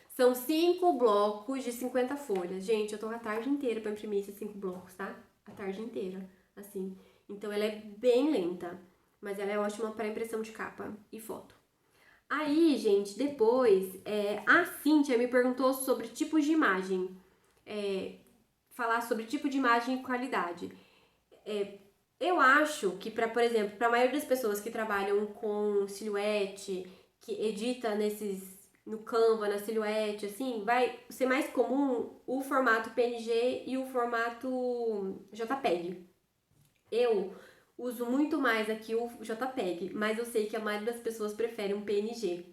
São 5 blocos de 50 folhas. Gente, eu tô a tarde inteira pra imprimir esses 5 blocos, tá? A tarde inteira, assim. Então ela é bem lenta, mas ela é ótima para impressão de capa e foto. Aí, gente, depois, a Cíntia me perguntou sobre tipos de imagem. Falar sobre tipo de imagem e qualidade. Eu acho que, por exemplo, para a maioria das pessoas que trabalham com silhuete, que edita no Canva, na silhuete, assim, vai ser mais comum o formato PNG e o formato JPEG. Eu uso muito mais aqui o JPEG, mas eu sei que a maioria das pessoas prefere um PNG.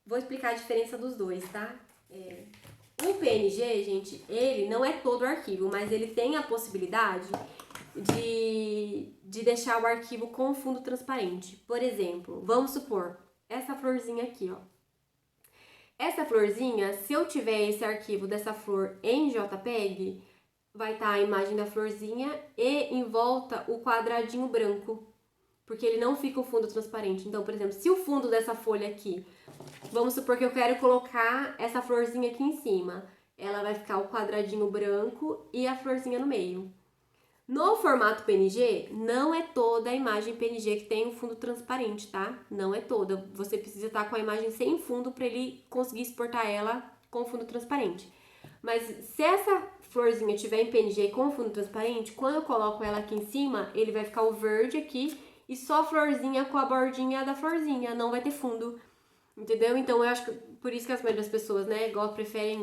Vou explicar a diferença dos dois, tá? O PNG, gente, ele não é todo o arquivo, mas ele tem a possibilidade de deixar o arquivo com fundo transparente. Por exemplo, vamos supor, essa florzinha aqui, ó. Essa florzinha, se eu tiver esse arquivo dessa flor em JPEG, vai estar a imagem da florzinha e em volta o quadradinho branco, porque ele não fica o fundo transparente. Então, por exemplo, se o fundo dessa folha aqui, vamos supor que eu quero colocar essa florzinha aqui em cima, ela vai ficar o quadradinho branco e a florzinha no meio. No formato PNG, não é toda a imagem PNG que tem um fundo transparente, tá? Não é toda. Você precisa estar com a imagem sem fundo para ele conseguir exportar ela com fundo transparente. Mas se essa florzinha tiver em PNG com fundo transparente, quando eu coloco ela aqui em cima, ele vai ficar o verde aqui e só a florzinha com a bordinha da florzinha, não vai ter fundo. Entendeu? Então eu acho que por isso que as maioria das pessoas, né, igual preferem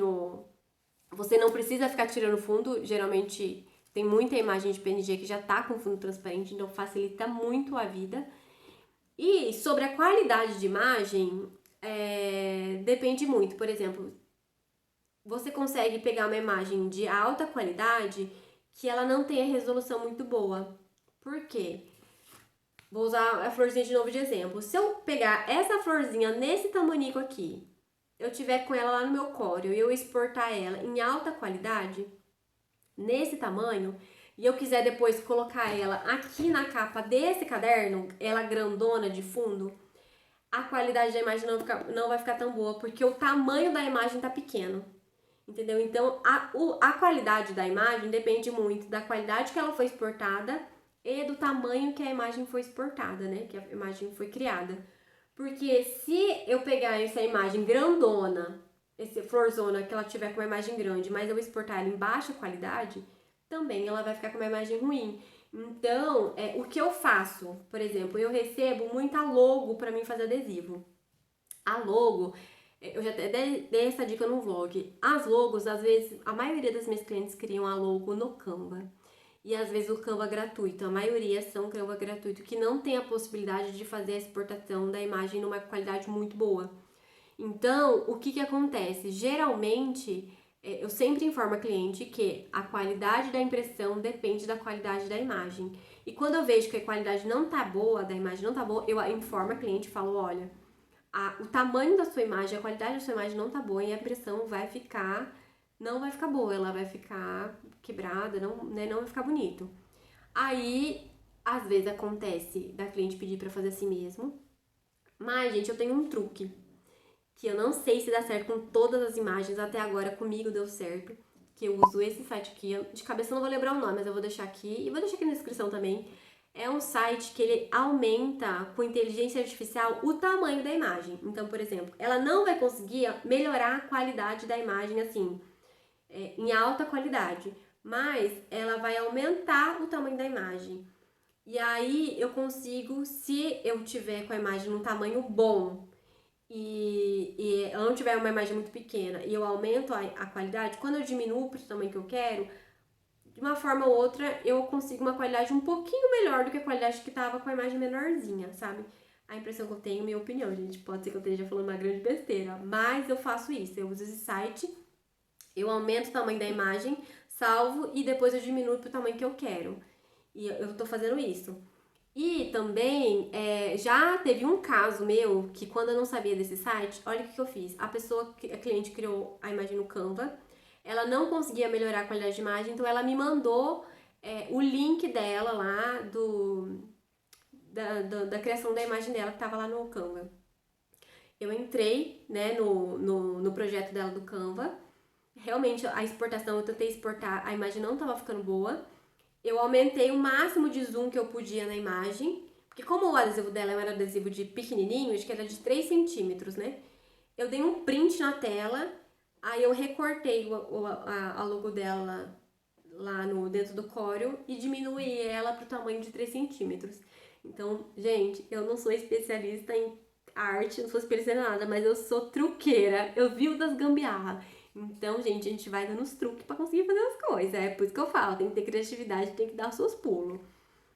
Você não precisa ficar tirando fundo, geralmente tem muita imagem de PNG que já tá com fundo transparente, então facilita muito a vida. E sobre a qualidade de imagem, depende muito. Por exemplo, você consegue pegar uma imagem de alta qualidade que ela não tenha resolução muito boa. Por quê? Vou usar a florzinha de novo de exemplo. Se eu pegar essa florzinha nesse tamanico aqui, eu tiver com ela lá no meu Corel e eu exportar ela em alta qualidade, nesse tamanho, e eu quiser depois colocar ela aqui na capa desse caderno, ela grandona de fundo, a qualidade da imagem não vai ficar tão boa, porque o tamanho da imagem tá pequeno. Entendeu? Então, a qualidade da imagem depende muito da qualidade que ela foi exportada e do tamanho que a imagem foi exportada, né? Que a imagem foi criada. Porque se eu pegar essa imagem grandona, essa florzona que ela tiver com uma imagem grande, mas eu exportar ela em baixa qualidade, também ela vai ficar com uma imagem ruim. Então, o que eu faço? Por exemplo, eu recebo muita logo pra mim fazer adesivo. A logo, eu já até dei essa dica no vlog. As logos, às vezes, a maioria das minhas clientes criam a logo no Canva. E às vezes o Canva gratuito. A maioria são Canva gratuito, que não tem a possibilidade de fazer a exportação da imagem numa qualidade muito boa. Então, o que acontece? Geralmente, eu sempre informo a cliente que a qualidade da impressão depende da qualidade da imagem. E quando eu vejo que a qualidade não tá boa, da imagem não tá boa, eu informo a cliente e falo, olha, o tamanho da sua imagem, a qualidade da sua imagem não tá boa e a impressão não vai ficar boa, ela vai ficar quebrada, não vai ficar bonito. Aí, às vezes acontece da cliente pedir pra fazer assim mesmo, mas, gente, eu tenho um truque que eu não sei se dá certo com todas as imagens, até agora comigo deu certo, que eu uso esse site aqui, de cabeça eu não vou lembrar o nome, mas eu vou deixar aqui, e vou deixar aqui na descrição também. É um site que ele aumenta com inteligência artificial o tamanho da imagem. Então, por exemplo, ela não vai conseguir melhorar a qualidade da imagem assim, em alta qualidade, mas ela vai aumentar o tamanho da imagem. E aí eu consigo, se eu tiver com a imagem num tamanho bom, e ela não tiver uma imagem muito pequena e eu aumento a qualidade, quando eu diminuo para o tamanho que eu quero, de uma forma ou outra eu consigo uma qualidade um pouquinho melhor do que a qualidade que tava com a imagem menorzinha, sabe? A impressão que eu tenho, minha opinião, gente, pode ser que eu esteja falando uma grande besteira, mas eu faço isso, eu uso esse site, eu aumento o tamanho da imagem, salvo e depois eu diminuo para o tamanho que eu quero. E eu tô fazendo isso. E também, já teve um caso meu que quando eu não sabia desse site, olha o que eu fiz. A cliente criou a imagem no Canva, ela não conseguia melhorar a qualidade de imagem, então ela me mandou o link dela lá da criação da imagem dela que tava lá no Canva. Eu entrei, né, no projeto dela do Canva, realmente a exportação, eu tentei exportar, a imagem não tava ficando boa, eu aumentei o máximo de zoom que eu podia na imagem, porque como o adesivo dela era um adesivo de pequenininho, acho que era de 3 centímetros, né? Eu dei um print na tela, aí eu recortei a logo dela lá dentro do Corel e diminuí ela pro tamanho de 3 centímetros. Então, gente, eu não sou especialista em arte, não sou especialista em nada, mas eu sou truqueira, eu vivo das gambiarra. Então, gente, a gente vai dando os truques pra conseguir fazer as coisas. É por isso que eu falo, tem que ter criatividade, tem que dar os seus pulos.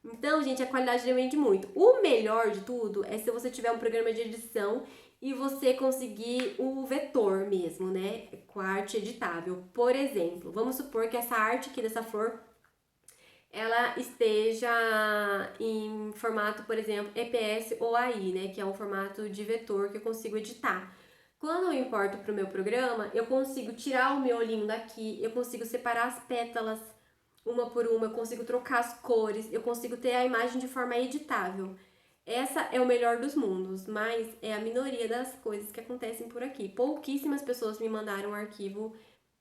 Então, gente, a qualidade depende muito. O melhor de tudo é se você tiver um programa de edição e você conseguir o vetor mesmo, né? Com a arte editável. Por exemplo, vamos supor que essa arte aqui dessa flor ela esteja em formato, por exemplo, EPS ou AI, né? Que é um formato de vetor que eu consigo editar. Quando eu importo para o meu programa, eu consigo tirar o miolinho daqui, eu consigo separar as pétalas uma por uma, eu consigo trocar as cores, eu consigo ter a imagem de forma editável. Essa é o melhor dos mundos, mas é a minoria das coisas que acontecem por aqui. Pouquíssimas pessoas me mandaram um arquivo,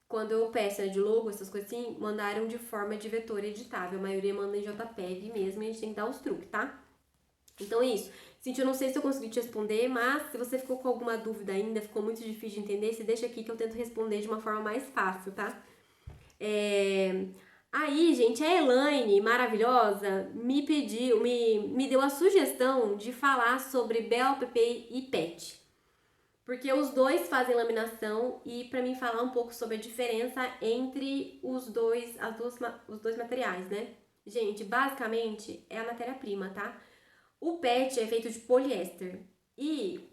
quando eu peço de logo, essas coisas assim, mandaram de forma de vetor editável. A maioria manda em JPEG mesmo e a gente tem que dar os truques, tá? Então é isso. Cintia, eu não sei se eu consegui te responder, mas se você ficou com alguma dúvida ainda, ficou muito difícil de entender, você deixa aqui que eu tento responder de uma forma mais fácil, tá? Aí, gente, a Elaine, maravilhosa, me deu a sugestão de falar sobre BOPP e PET. Porque os dois fazem laminação e para mim falar um pouco sobre a diferença entre os dois materiais, né? Gente, basicamente é a matéria-prima, tá? O PET é feito de poliéster e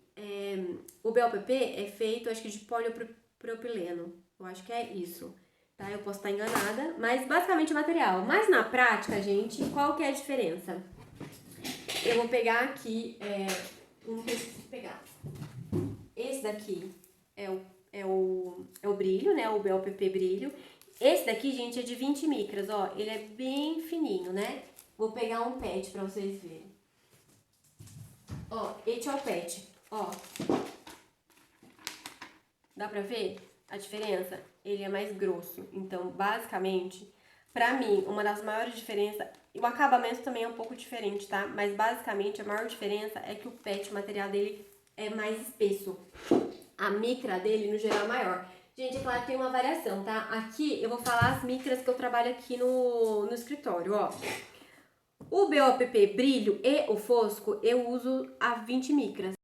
o BOPP é feito, acho que de poliopropileno. Eu acho que é isso, tá? Eu posso estar enganada, mas basicamente é material. Mas na prática, gente, qual que é a diferença? Eu vou pegar aqui, não preciso pegar. Esse daqui é o brilho, né? O BOPP brilho. Esse daqui, gente, é de 20 micras, ó. Ele é bem fininho, né? Vou pegar um PET pra vocês verem. Ó, esse é o PET, ó. Dá pra ver a diferença? Ele é mais grosso. Então, basicamente, pra mim, uma das maiores diferenças... O acabamento também é um pouco diferente, tá? Mas, basicamente, a maior diferença é que o PET, o material dele, é mais espesso. A micra dele, no geral, é maior. Gente, é claro que tem uma variação, tá? Aqui, eu vou falar as micras que eu trabalho aqui no escritório, ó. O BOPP brilho e o fosco eu uso a 20 micras.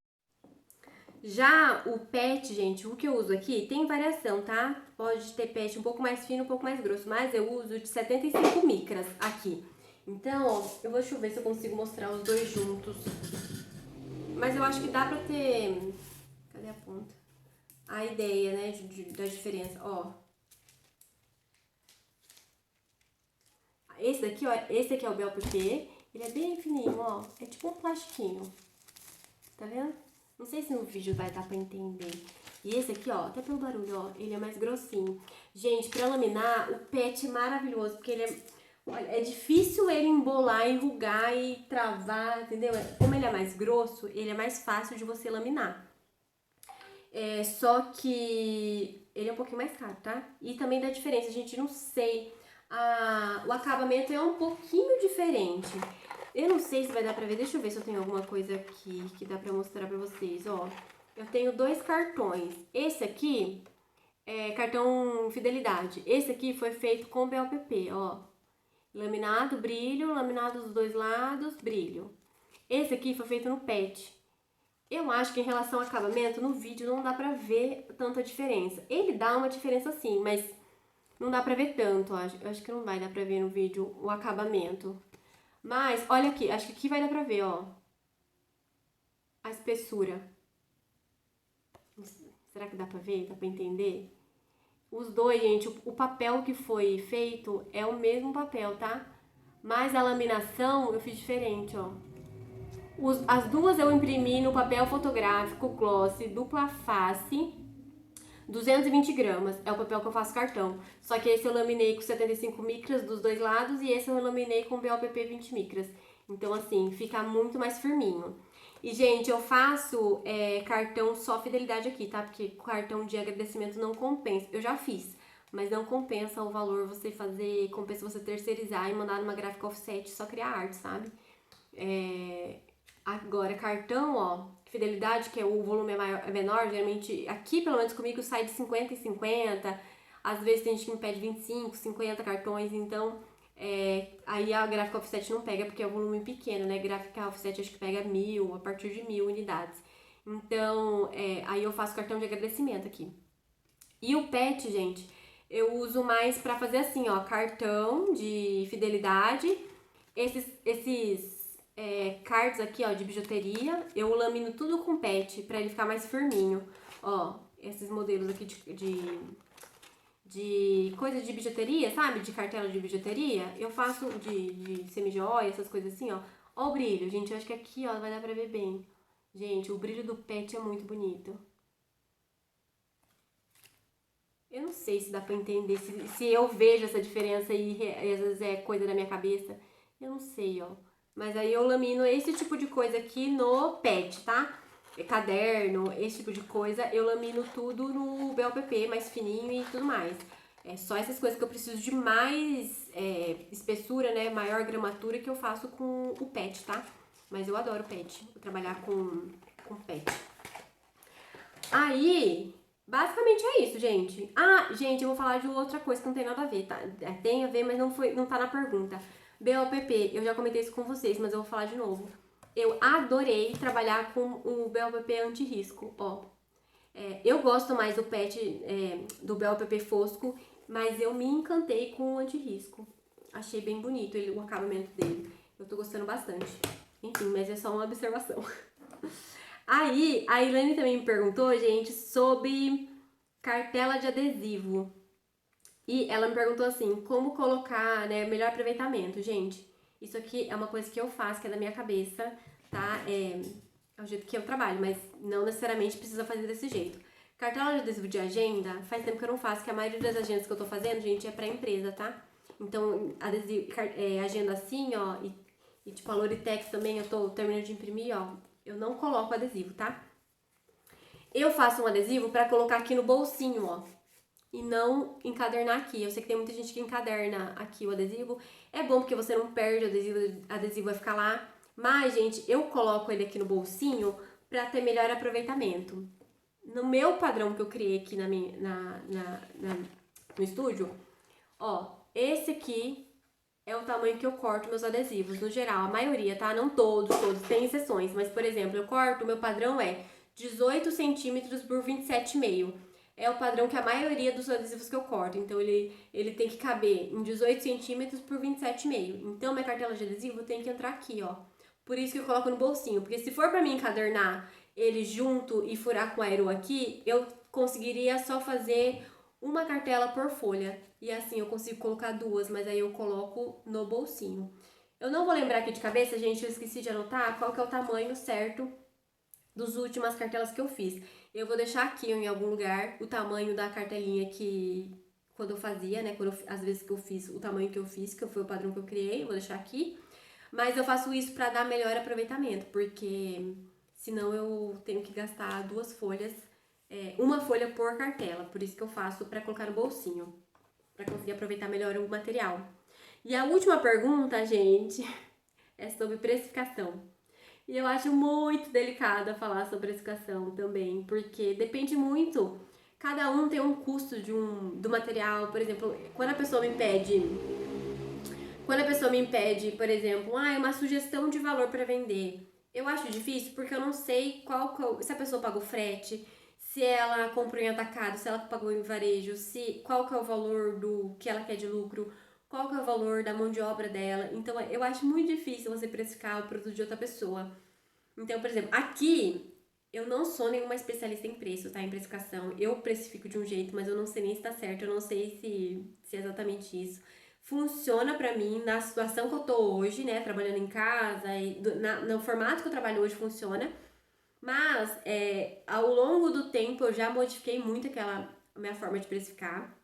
Já o PET, gente, o que eu uso aqui tem variação, tá? Pode ter PET um pouco mais fino, um pouco mais grosso, mas eu uso de 75 micras aqui. Então, ó, deixa eu ver se eu consigo mostrar os dois juntos. Mas eu acho que dá pra ter... Cadê a ponta? A ideia, né, da diferença, ó. Esse daqui, ó, esse aqui é o BOPP, ele é bem fininho, ó. É tipo um plastiquinho, tá vendo? Não sei se no vídeo vai dar pra entender. E esse aqui, ó, até pelo barulho, ó, ele é mais grossinho. Gente, pra laminar, o PET é maravilhoso, porque ele é... Olha, é difícil ele embolar, enrugar e travar, entendeu? Como ele é mais grosso, ele é mais fácil de você laminar. Só que ele é um pouquinho mais caro, tá? E também dá diferença, a gente não sei. O acabamento é um pouquinho diferente. Eu não sei se vai dar pra ver, deixa eu ver se eu tenho alguma coisa aqui que dá pra mostrar pra vocês, ó. Eu tenho dois cartões. Esse aqui é cartão fidelidade. Esse aqui foi feito com BOPP, ó. Laminado, brilho, laminado dos dois lados, brilho. Esse aqui foi feito no PET. Eu acho que em relação ao acabamento, no vídeo não dá pra ver tanta diferença. Ele dá uma diferença sim, mas não dá pra ver tanto, eu acho que não vai dar pra ver no vídeo o acabamento. Mas, olha aqui, acho que aqui vai dar pra ver, ó. A espessura. Será que dá pra ver? Dá pra entender? Os dois, gente, o papel que foi feito é o mesmo papel, tá? Mas a laminação eu fiz diferente, ó. As duas eu imprimi no papel fotográfico gloss dupla face, 220 gramas. É o papel que eu faço cartão. Só que esse eu laminei com 75 micras dos dois lados e esse eu laminei com BOPP 20 micras. Então, assim, fica muito mais firminho. E, gente, eu faço cartão só fidelidade aqui, tá? Porque cartão de agradecimento não compensa. Eu já fiz, mas não compensa o valor você fazer, compensa você terceirizar e mandar numa gráfica offset, só criar arte, sabe? Agora, cartão, ó, fidelidade, que é o volume é menor, geralmente, aqui pelo menos comigo sai de 50 em 50, às vezes tem gente que me pede 25, 50 cartões, então aí a gráfica offset não pega porque é um volume pequeno, né? Gráfica offset acho que pega 1000, a partir de 1000 unidades. Então, aí eu faço cartão de agradecimento aqui. E o PET, gente, eu uso mais pra fazer assim, ó, cartão de fidelidade, esses cards aqui, ó, de bijuteria, eu lamino tudo com PET pra ele ficar mais firminho. Ó, esses modelos aqui de coisa de bijuteria, sabe? De cartela de bijuteria. Eu faço de semijoia, essas coisas assim, ó. Ó o brilho, gente, eu acho que aqui, ó, vai dar pra ver bem. Gente, o brilho do PET é muito bonito. Eu não sei se dá pra entender, se eu vejo essa diferença e às vezes é coisa da minha cabeça. Eu não sei, ó. Mas aí eu lamino esse tipo de coisa aqui no PET, tá? Caderno, esse tipo de coisa, eu lamino tudo no BOPP, mais fininho e tudo mais. É só essas coisas que eu preciso de mais espessura, né? Maior gramatura que eu faço com o PET, tá? Mas eu adoro PET, trabalhar com PET. Aí, basicamente é isso, gente. Ah, gente, eu vou falar de outra coisa que não tem nada a ver, tá? Tem a ver, mas não tá na pergunta. BOPP, eu já comentei isso com vocês, mas eu vou falar de novo. Eu adorei trabalhar com o BOPP anti-risco, ó. Eu gosto mais do PET, do BOPP fosco, mas eu me encantei com o anti-risco. Achei bem bonito o acabamento dele. Eu tô gostando bastante. Enfim, mas é só uma observação. Aí, a Ilane também me perguntou, gente, sobre cartela de adesivo. E ela me perguntou assim, como colocar, né, melhor aproveitamento. Gente, isso aqui é uma coisa que eu faço, que é da minha cabeça, tá? É o jeito que eu trabalho, mas não necessariamente precisa fazer desse jeito. Cartela de adesivo de agenda, faz tempo que eu não faço, que a maioria das agendas que eu tô fazendo, gente, é pra empresa, tá? Então, agenda assim, ó, e tipo a Loritex também, eu tô terminando de imprimir, ó, eu não coloco adesivo, tá? Eu faço um adesivo pra colocar aqui no bolsinho, ó, e não encadernar aqui. Eu sei que tem muita gente que encaderna aqui o adesivo. É bom porque você não perde o adesivo vai ficar lá. Mas, gente, eu coloco ele aqui no bolsinho pra ter melhor aproveitamento. No meu padrão que eu criei aqui no estúdio, ó, esse aqui é o tamanho que eu corto meus adesivos, no geral, a maioria, tá? Não todos, tem exceções, mas, por exemplo, eu corto, o meu padrão é 18 centímetros por 27,5. É o padrão que a maioria dos adesivos que eu corto, então ele tem que caber em 18 centímetros por 27,5. Então, minha cartela de adesivo tem que entrar aqui, ó. Por isso que eu coloco no bolsinho, porque se for pra mim encadernar ele junto e furar com aero aqui, eu conseguiria só fazer uma cartela por folha. E assim eu consigo colocar duas, mas aí eu coloco no bolsinho. Eu não vou lembrar aqui de cabeça, gente, eu esqueci de anotar qual que é o tamanho certo dos últimas cartelas que eu fiz. Eu vou deixar aqui em algum lugar o tamanho da cartelinha que quando eu fazia, né, às vezes que eu fiz, o tamanho que eu fiz, que foi o padrão que eu criei, eu vou deixar aqui. Mas eu faço isso para dar melhor aproveitamento, porque senão eu tenho que gastar duas folhas, uma folha por cartela. Por isso que eu faço para colocar no bolsinho, para conseguir aproveitar melhor o material. E a última pergunta, gente, é sobre precificação. E eu acho muito delicado falar sobre precificação também, porque depende muito. Cada um tem um custo do material. Por exemplo, quando a pessoa me pede, por exemplo, uma sugestão de valor para vender, eu acho difícil porque eu não sei se a pessoa pagou frete, se ela comprou em atacado, se ela pagou em varejo, qual que é o valor do que ela quer de lucro, qual que é o valor da mão de obra dela. Então, eu acho muito difícil você precificar o produto de outra pessoa. Então, por exemplo, aqui eu não sou nenhuma especialista em preço, tá? Em precificação. Eu precifico de um jeito, mas eu não sei nem se tá certo, eu não sei se é exatamente isso. Funciona pra mim na situação que eu tô hoje, né? Trabalhando em casa, no formato que eu trabalho hoje funciona. Mas ao longo do tempo eu já modifiquei muito aquela minha forma de precificar.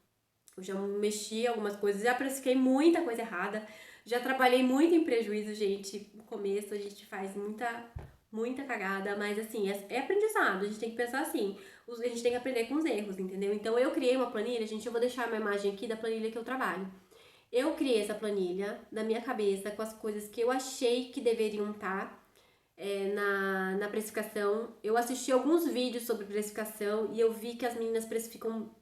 Eu já mexi algumas coisas, já precifiquei muita coisa errada. Já trabalhei muito em prejuízo, gente. No começo a gente faz muita cagada, mas assim, é aprendizado. A gente tem que pensar assim, a gente tem que aprender com os erros, entendeu? Então eu criei uma planilha, gente, eu vou deixar uma imagem aqui da planilha que eu trabalho. Eu criei essa planilha na minha cabeça com as coisas que eu achei que deveriam estar na precificação. Eu assisti alguns vídeos sobre precificação e eu vi que as meninas precificam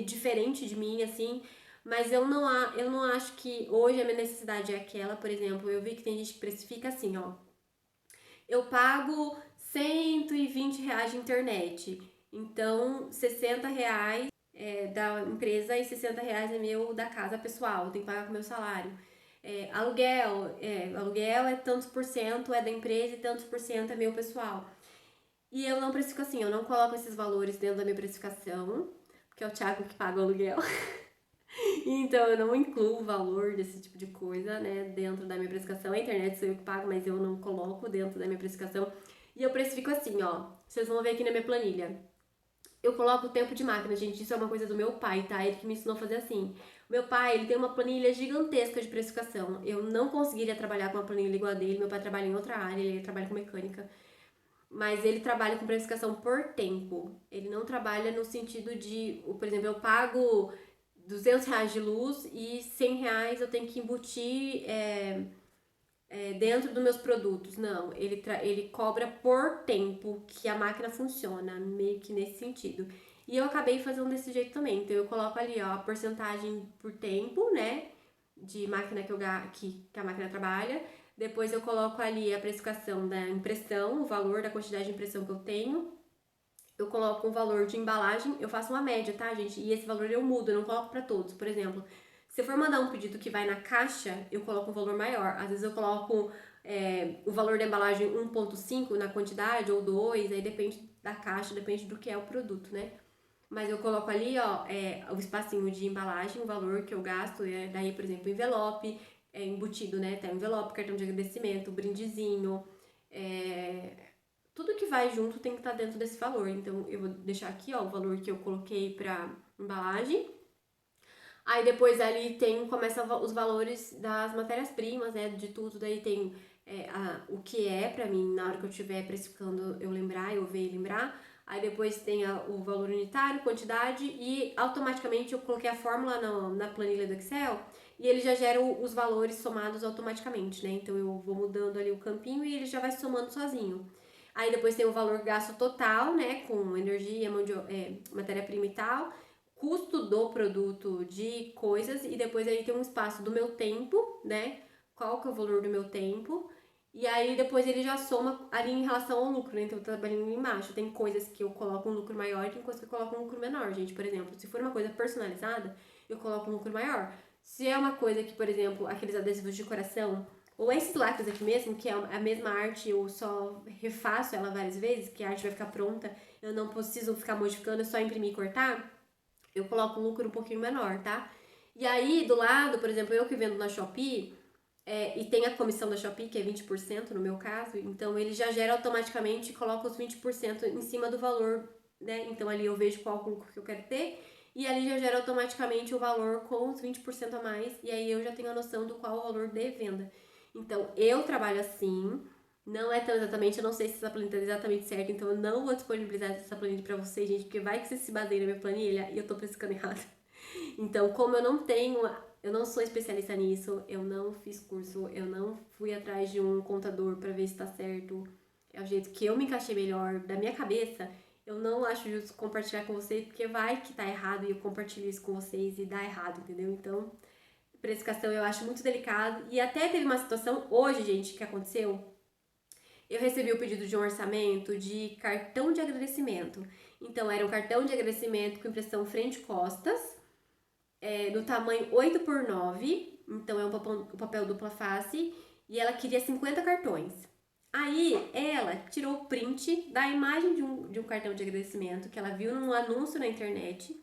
diferente de mim, assim, mas eu não acho que hoje a minha necessidade é aquela. Por exemplo, eu vi que tem gente que precifica assim, ó, eu pago R$ 120 de internet, então R$ 60 da empresa e R$ 60 é meu da casa pessoal, eu tenho que pagar com o meu salário. Aluguel é tantos por cento é da empresa e tantos por cento é meu pessoal. E eu não precifico assim, eu não coloco esses valores dentro da minha precificação, porque é o Thiago que paga o aluguel. Então eu não incluo o valor desse tipo de coisa, né, dentro da minha precificação. A internet sou eu que pago, mas eu não coloco dentro da minha precificação. E eu precifico assim, ó. Vocês vão ver aqui na minha planilha. Eu coloco o tempo de máquina, gente. Isso é uma coisa do meu pai, tá? Ele que me ensinou a fazer assim. Meu pai, ele tem uma planilha gigantesca de precificação. Eu não conseguiria trabalhar com uma planilha igual a dele. Meu pai trabalha em outra área, ele trabalha com mecânica. Mas ele trabalha com precificação por tempo. Ele não trabalha no sentido de, por exemplo, eu pago R$ 200 de luz e R$ 100 eu tenho que embutir dentro dos meus produtos. Não, ele cobra por tempo que a máquina funciona, meio que nesse sentido. E eu acabei fazendo desse jeito também. Então eu coloco ali, ó, a porcentagem por tempo, né, de máquina que a máquina trabalha. Depois eu coloco ali a precificação da impressão, o valor da quantidade de impressão que eu tenho. Eu coloco um valor de embalagem, eu faço uma média, tá, gente? E esse valor eu mudo, eu não coloco pra todos. Por exemplo, se eu for mandar um pedido que vai na caixa, eu coloco um valor maior. Às vezes eu coloco o valor da embalagem 1,5 na quantidade, ou 2, aí depende da caixa, depende do que é o produto, né? Mas eu coloco ali, ó, o espacinho de embalagem, o valor que eu gasto, daí, por exemplo, envelope, embutido, né? Tem envelope, cartão de agradecimento, brindezinho, tudo que vai junto tem que estar dentro desse valor. Então, eu vou deixar aqui, ó, o valor que eu coloquei pra embalagem. Aí depois ali começa os valores das matérias-primas, né, de tudo. Daí tem o que é pra mim, na hora que eu estiver precificando, eu lembrar, eu ver e lembrar. Aí depois tem o valor unitário, quantidade, e automaticamente eu coloquei a fórmula na planilha do Excel e ele já gera os valores somados automaticamente, né? Então eu vou mudando ali o campinho e ele já vai somando sozinho. Aí depois tem o valor gasto total, né, com energia, matéria-prima e tal. custo do produto de coisas e depois aí tem um espaço do meu tempo, né? Qual que é o valor do meu tempo? E aí depois ele já soma ali em relação ao lucro, né? Então eu tô trabalhando embaixo. Tem coisas que eu coloco um lucro maior e tem coisas que eu coloco um lucro menor, gente. Por exemplo, se for uma coisa personalizada, eu coloco um lucro maior. Se é uma coisa que, por exemplo, aqueles adesivos de coração, ou esses lacres aqui mesmo, que é a mesma arte, eu só refaço ela várias vezes, que a arte vai ficar pronta, eu não preciso ficar modificando, é só imprimir e cortar, eu coloco um lucro um pouquinho menor, tá? E aí, do lado, por exemplo, eu que vendo na Shopee, e tem a comissão da Shopee, que é 20% no meu caso, então ele já gera automaticamente e coloca os 20% em cima do valor, né? Então ali eu vejo qual lucro que eu quero ter, e ali já gera automaticamente o valor com os 20% a mais, e aí eu já tenho a noção do qual o valor de venda. Então eu trabalho assim, não é tão exatamente, eu não sei se essa planilha tá exatamente certa, então eu não vou disponibilizar essa planilha pra vocês, gente, porque vai que você se baseia na minha planilha e eu tô pescando errado. Então, como eu não sou especialista nisso, eu não fiz curso, eu não fui atrás de um contador para ver se tá certo, é o jeito que eu me encaixei melhor da minha cabeça, eu não acho justo compartilhar com vocês, porque vai que tá errado e eu compartilho isso com vocês e dá errado, entendeu? Então, precificação eu acho muito delicado. E até teve uma situação hoje, gente, que aconteceu. Eu recebi o pedido de um orçamento de cartão de agradecimento. Então, era um cartão de agradecimento com impressão frente e costas, do tamanho 8x9, então é um papel dupla face, e ela queria 50 cartões. Aí ela tirou o print da imagem de um cartão de agradecimento que ela viu num anúncio na internet.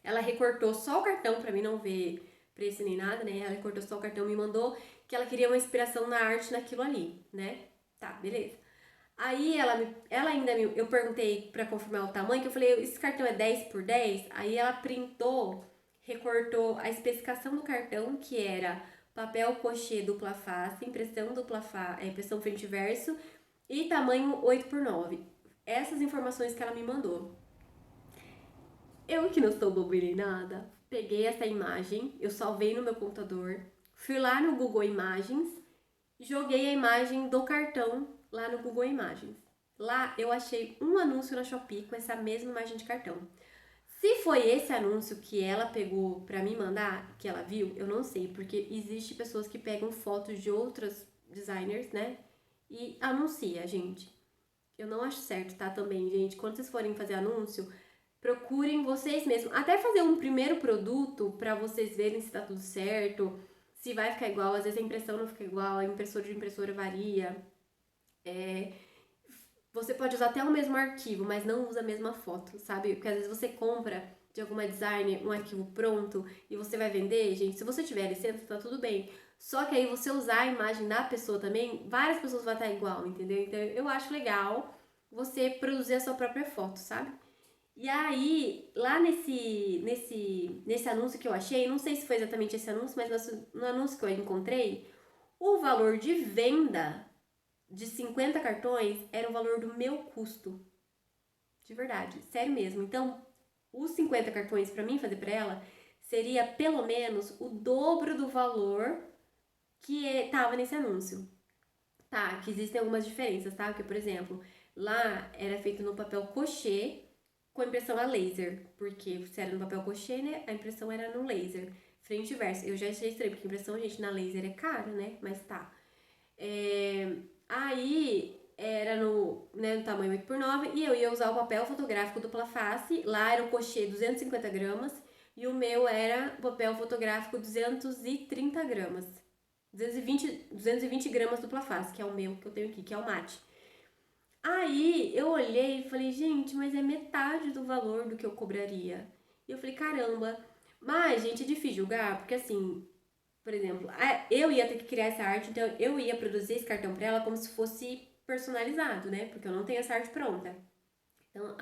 Ela recortou só o cartão para mim não ver preço nem nada, né? Ela recortou só o cartão e me mandou que ela queria uma inspiração na arte naquilo ali, né? Tá, beleza. Aí ela ainda eu perguntei para confirmar o tamanho, que eu falei, esse cartão é 10x10? Aí ela printou, recortou a especificação do cartão, que era papel cochê dupla face, impressão dupla face, impressão frente e verso e tamanho 8x9. Essas informações que ela me mandou. Eu que não sou boba nem nada, peguei essa imagem, eu salvei no meu computador, fui lá no Google Imagens, joguei a imagem do cartão lá no Google Imagens. Lá eu achei um anúncio na Shopee com essa mesma imagem de cartão. Se foi esse anúncio que ela pegou pra me mandar, que ela viu, eu não sei, porque existe pessoas que pegam fotos de outros designers, né? E anuncia, gente. Eu não acho certo, tá? Também, gente. Quando vocês forem fazer anúncio, procurem vocês mesmos. Até fazer um primeiro produto pra vocês verem se tá tudo certo, se vai ficar igual. Às vezes a impressão não fica igual, a impressora de impressora varia. Você pode usar até o mesmo arquivo, mas não usa a mesma foto, sabe? Porque às vezes você compra de alguma designer um arquivo pronto e você vai vender, gente, se você tiver licença, tá tudo bem. Só que aí você usar a imagem da pessoa também, várias pessoas vão estar igual, entendeu? Então eu acho legal você produzir a sua própria foto, sabe? E aí, lá nesse anúncio que eu achei, não sei se foi exatamente esse anúncio, mas no anúncio que eu encontrei, o valor de venda de 50 cartões era o valor do meu custo. De verdade, sério mesmo. Então, os 50 cartões para mim fazer para ela seria pelo menos o dobro do valor que estava nesse anúncio. Tá, que existem algumas diferenças, tá? Porque, por exemplo, lá era feito no papel cochê com impressão a laser, porque se era no papel cochê, né, a impressão era no laser, frente e verso. Eu já achei estranho, porque impressão, gente, na laser é cara, né? Mas tá. Aí era no tamanho 8x9 e eu ia usar o papel fotográfico dupla face. Lá era o cochê 250 gramas e o meu era o papel fotográfico 230 gramas. 220 gramas dupla face, que é o meu que eu tenho aqui, que é o mate. Aí eu olhei e falei, gente, mas é metade do valor do que eu cobraria. E eu falei, caramba. Mas, gente, é difícil julgar, porque assim, por exemplo, eu ia ter que criar essa arte, então eu ia produzir esse cartão pra ela como se fosse personalizado, né? Porque eu não tenho essa arte pronta. Então,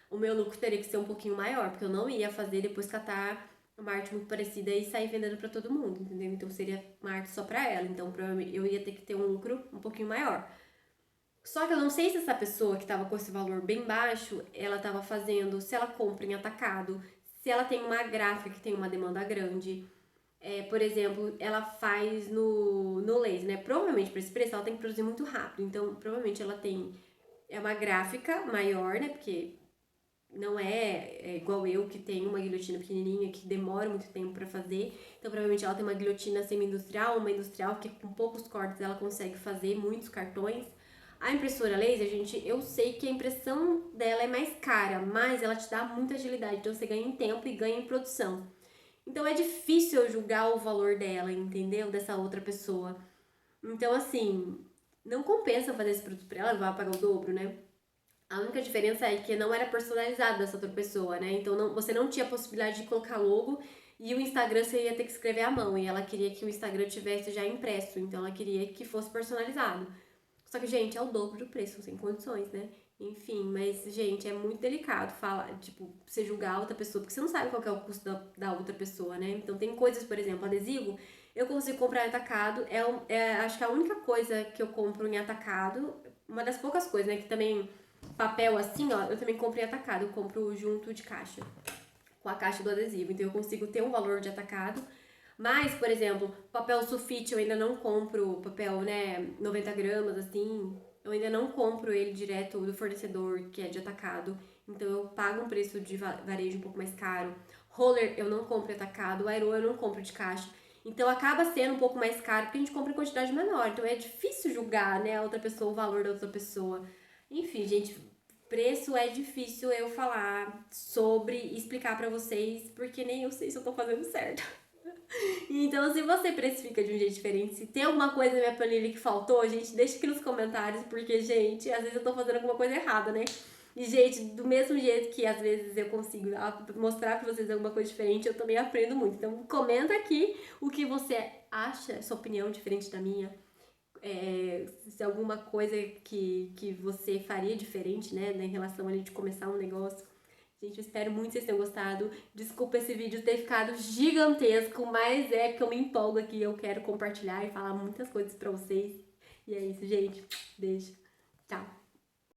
o meu lucro teria que ser um pouquinho maior, porque eu não ia fazer depois catar uma arte muito parecida e sair vendendo pra todo mundo, entendeu? Então seria uma arte só pra ela, então provavelmente eu ia ter que ter um lucro um pouquinho maior. Só que eu não sei se essa pessoa que tava com esse valor bem baixo, ela tava fazendo, se ela compra em atacado, se ela tem uma gráfica que tem uma demanda grande, por exemplo, ela faz no laser, né? Provavelmente para esse preço ela tem que produzir muito rápido. Então, provavelmente ela tem uma gráfica maior, né? Porque não é igual eu, que tem uma guilhotina pequenininha, que demora muito tempo pra fazer. Então, provavelmente ela tem uma guilhotina semi-industrial, uma industrial que com poucos cortes ela consegue fazer muitos cartões. A impressora laser, gente, eu sei que a impressão dela é mais cara, mas ela te dá muita agilidade, então você ganha em tempo e ganha em produção. Então é difícil eu julgar o valor dela, entendeu? Dessa outra pessoa. Então, assim, não compensa fazer esse produto pra ela, ela vai pagar o dobro, né? A única diferença é que não era personalizado dessa outra pessoa, né? Então você não tinha a possibilidade de colocar logo e o Instagram você ia ter que escrever à mão. E ela queria que o Instagram tivesse já impresso, então ela queria que fosse personalizado. Só que, gente, é o dobro do preço, sem condições, né? Enfim, mas, gente, é muito delicado falar, tipo, você julgar a outra pessoa, porque você não sabe qual que é o custo da outra pessoa, né? Então tem coisas, por exemplo, adesivo, eu consigo comprar em atacado, acho que a única coisa que eu compro em atacado, uma das poucas coisas, né, que também papel assim, ó, eu também compro em atacado, eu compro junto de caixa, com a caixa do adesivo, então eu consigo ter um valor de atacado. Mas, por exemplo, papel sulfite eu ainda não compro, papel, né, 90 gramas, assim, eu ainda não compro ele direto do fornecedor, que é de atacado, então eu pago um preço de varejo um pouco mais caro. Roller eu não compro atacado, aero eu não compro de caixa. Então acaba sendo um pouco mais caro porque a gente compra em quantidade menor. Então é difícil julgar, né, a outra pessoa, o valor da outra pessoa. Enfim, gente, preço é difícil eu falar sobre e explicar pra vocês, porque nem eu sei se eu tô fazendo certo. Então, se você precifica de um jeito diferente, se tem alguma coisa na minha planilha que faltou, gente, deixa aqui nos comentários, porque, gente, às vezes eu tô fazendo alguma coisa errada, né? E, gente, do mesmo jeito que às vezes eu consigo mostrar pra vocês alguma coisa diferente, eu também aprendo muito. Então, comenta aqui o que você acha, sua opinião diferente da minha. Se alguma coisa que você faria diferente, né, em relação ali de começar um negócio. Gente, eu espero muito que vocês tenham gostado. Desculpa esse vídeo ter ficado gigantesco, mas é porque eu me empolgo aqui, eu quero compartilhar e falar muitas coisas pra vocês. E é isso, gente. Beijo. Tchau.